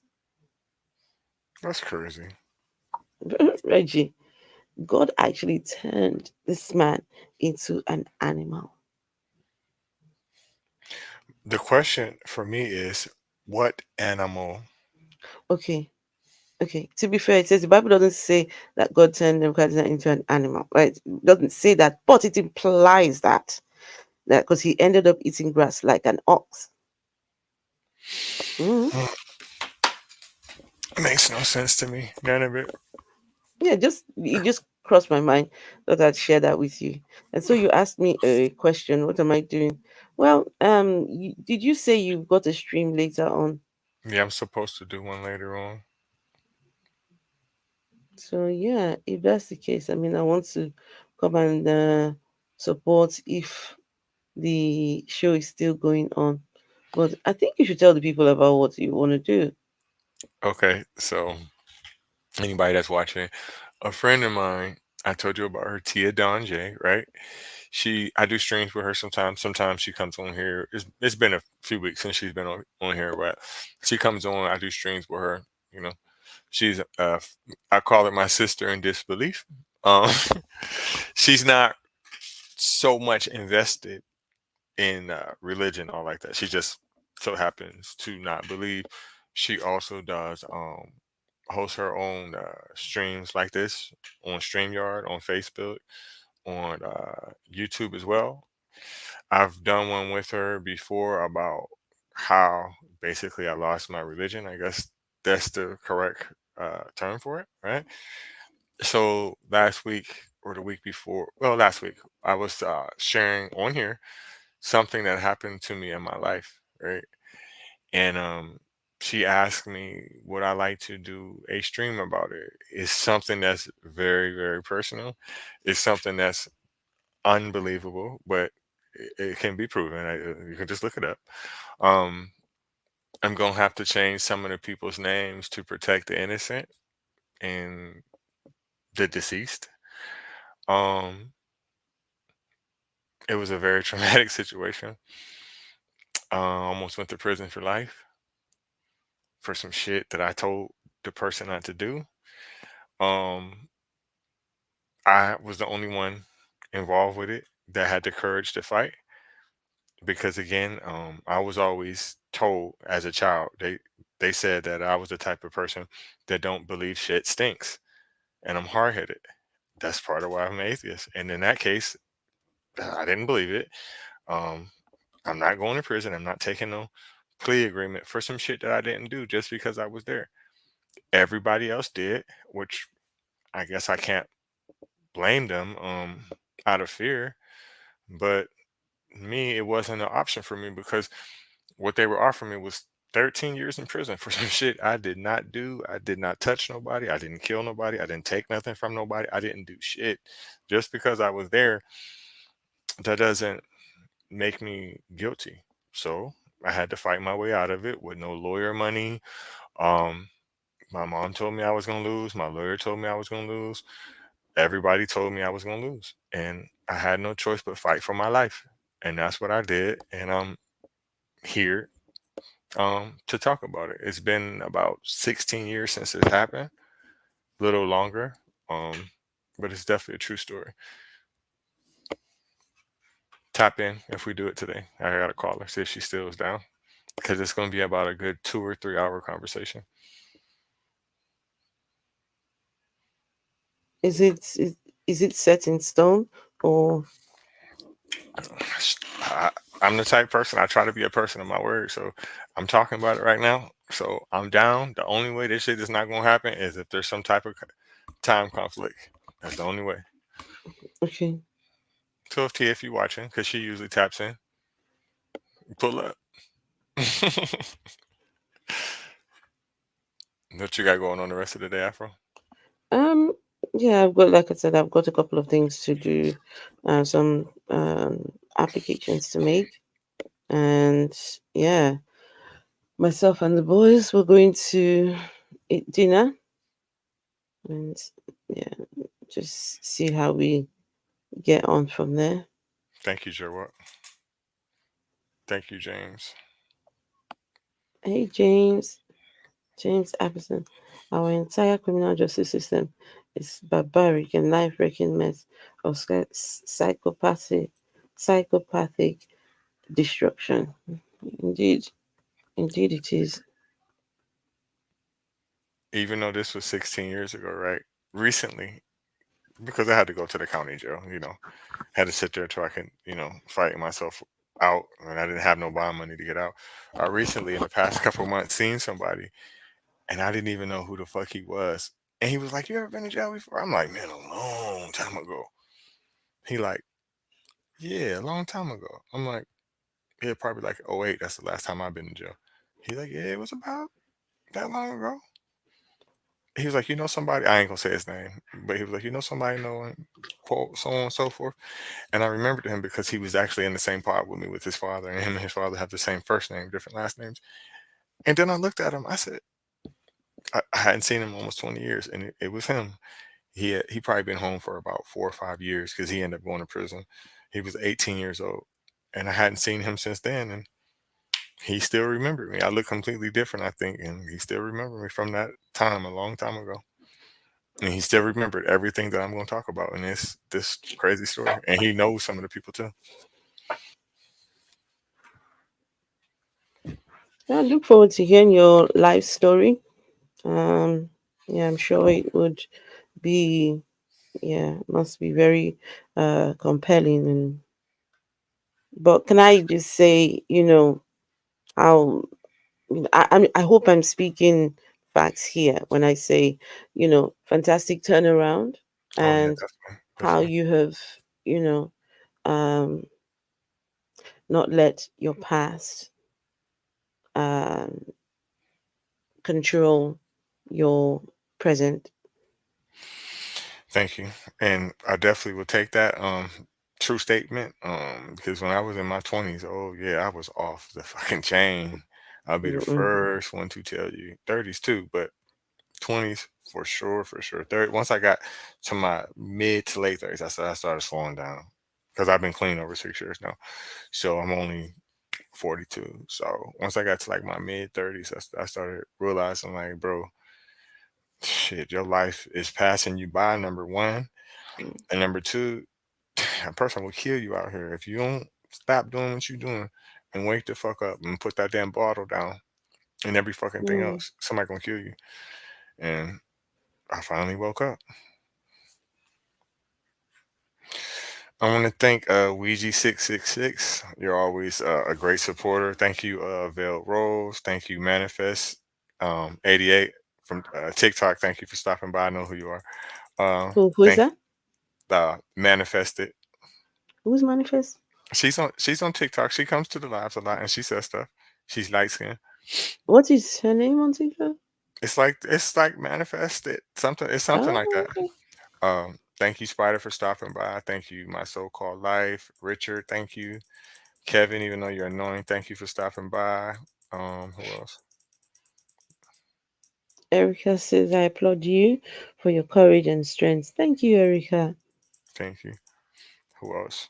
That's crazy. Reggie, God actually turned this man into an animal. The question for me is, what animal? Okay, okay. To be fair, it says the Bible doesn't say that God turned Nebuchadnezzar into an animal, right? It doesn't say that, but it implies that because he ended up eating grass like an ox. Mhm. Makes no sense to me. None of it. Yeah, just it just crossed my mind that I'd share that with you. And so you asked me a question. What am I doing? Well, did you say you've got a stream later on? Yeah, I'm supposed to do one later on. So yeah, if that's the case, I mean, I want to come and support if the show is still going on. But I think you should tell the people about what you want to do. Okay, so anybody that's watching, a friend of mine, I told you about her, Tia Don J, right? I do streams with her sometimes. Sometimes she comes on here. It's been a few weeks since she's been on here, but she comes on. I do streams with her. You know, she's I call her my sister in disbelief. Um, she's not so much invested in religion or like that. She just so happens to not believe. She also does host her own streams like this on StreamYard, on Facebook, on YouTube as well. I've done one with her before about how basically I lost my religion. I guess that's the correct term for it, right? So last week or the week before, well, last week, I was sharing on here something that happened to me in my life, right? And she asked me would I like to do a stream about it. It's something that's very, very personal. It's something that's unbelievable, but it can be proven. You can just look it up. Um, I'm gonna have to change some of the people's names to protect the innocent and the deceased. Um, it was a very traumatic situation. Almost went to prison for life for some shit that I told the person not to do. Um, I was the only one involved with it that had the courage to fight because again, I was always told as a child they said that I was the type of person that don't believe shit stinks, and I'm hard headed. That's part of why I'm an atheist. And in that case, I didn't believe it. Um, I'm not going to prison. I'm not taking no plea agreement for some shit that I didn't do just because I was there. Everybody else did, which I guess I can't blame them out of fear. But me, it wasn't an option for me because what they were offering me was 13 years in prison for some shit I did not do. I did not touch nobody. I didn't kill nobody. I didn't take nothing from nobody. I didn't do shit. Just because I was there, that doesn't make me guilty. So I had to fight my way out of it with no lawyer money. Um, my mom told me I was gonna lose. My lawyer told me I was gonna lose. Everybody told me I was gonna lose, and I had no choice but fight for my life, and that's what I did. And I'm here to talk about it. It's been about 16 years since it happened, a little longer, um, but it's definitely a true story. Tap in if we do it today. I gotta call her, see if she still is down, because it's gonna be about a good 2 or 3 hour conversation. Is it set in stone or I, I'm the type person, I try to be a person of my word. So I'm talking about it right now. So I'm down. The only way this shit is not gonna happen is if there's some type of time conflict. That's the only way. okay? So if you watching, because she usually taps in, pull up. What you got going on the rest of the day, Afro? Um, yeah, I've got, like I said, I've got a couple of things to do, some applications to make, and yeah, myself and the boys were going to eat dinner, and yeah, just see how we get on from there. Thank you, Jerwat. Thank you, James. Hey, James Appleton, our entire criminal justice system is barbaric and life-wrecking mess of psychopathic destruction. Indeed, indeed it is. Even though this was 16 years ago, right? Recently, because I had to go to the county jail, had to sit there till I can, fight myself out, and I didn't have no bond money to get out. I recently, in the past couple months, seen somebody, and I didn't even know who the fuck he was. And he was like, "You ever been to jail before?" I'm like, "Man, a long time ago." He like, "Yeah, a long time ago." I'm like, "Yeah, probably like '08. That's the last time I've been in jail." He's like, "Yeah, it was about that long ago." He was like, "You know somebody?" I ain't gonna say his name, but he was like, "You know somebody knowing quote so on and so forth." And I remembered him because he was actually in the same pod with me with his father, and him and his father have the same first name, different last names. And then I looked at him. I said, I hadn't seen him almost 20 years, and it was him. He probably been home for about 4 or 5 years because he ended up going to prison. He was 18 years old, and I hadn't seen him since then. And he still remembered me. I look completely different, I think, and he still remembered me from that time a long time ago. And he still remembered everything that I'm going to talk about in this crazy story. And he knows some of the people too. Yeah, I look forward to hearing your life story. Um, yeah, I'm sure it would be, yeah, must be very compelling. And but can I just say, how I hope I'm speaking facts here when I say, fantastic turnaround, Oh yeah, and definitely, how definitely. you have, you know, um, not let your past um, control your present. Thank you. And I definitely would take that true statement. Because when I was in my 20s, oh yeah, I was off the fucking chain. I'll be the Mm-mm. first one to tell you. 30s too, but 20s for sure, for sure. 30, once I got to my mid to late 30s, I started slowing down because I've been clean over 6 years now. So I'm only 42. So once I got to like my mid 30s, I started realizing like, bro, shit, your life is passing you by, number one. And number two, a person will kill you out here if you don't stop doing what you're doing and wake the fuck up and put that damn bottle down and every fucking thing Mm. else. Somebody gonna kill you. And I finally woke up. I want to thank Ouija666. You're always a great supporter. Thank you, Veil Rose. Thank you, Manifest 88 from TikTok. Thank you for stopping by. I know who you are. Who is Thank that? Manifested. Who's manifest? She's on TikTok. She comes to the lives a lot and she says stuff. She's light skinned. What is her name on TikTok? It's like manifested. Something it's something like Oh, that. okay. Thank you, Spider, for stopping by. Thank you, my so-called life. Richard, thank you. Kevin, even though you're annoying, thank you for stopping by. Who else? Erica says, I applaud you for your courage and strength. Thank you, Erica. Thank you. Who else?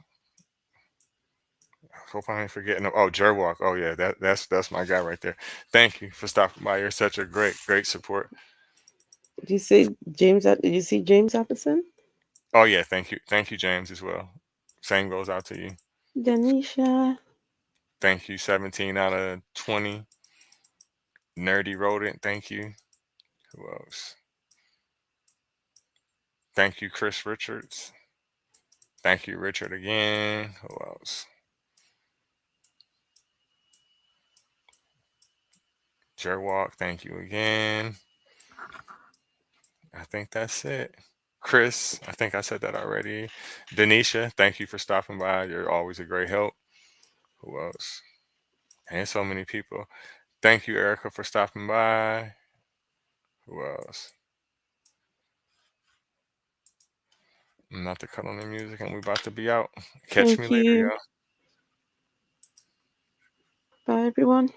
Hope I ain't forgetting. Oh, Jerwalk. Oh yeah, that's my guy right there. Thank you for stopping by. You're such a great support. Did you say James? Did you see James Apperson? Oh yeah, thank you, James as well. Same goes out to you. Danisha. Thank you, 17 out of 20. Nerdy Rodent. Thank you. Who else? Thank you, Chris Richards. Thank you, Richard again. Who else? Jerwalk. Thank you again. I think that's it. Chris, I think I said that already. Denisha, thank you for stopping by. You're always a great help. Who else? And so many people. Thank you, Erica, for stopping by. Who else? I'm not to cut on the music, and we about to be out. Catch me Thank later, you. y'all. Bye, everyone.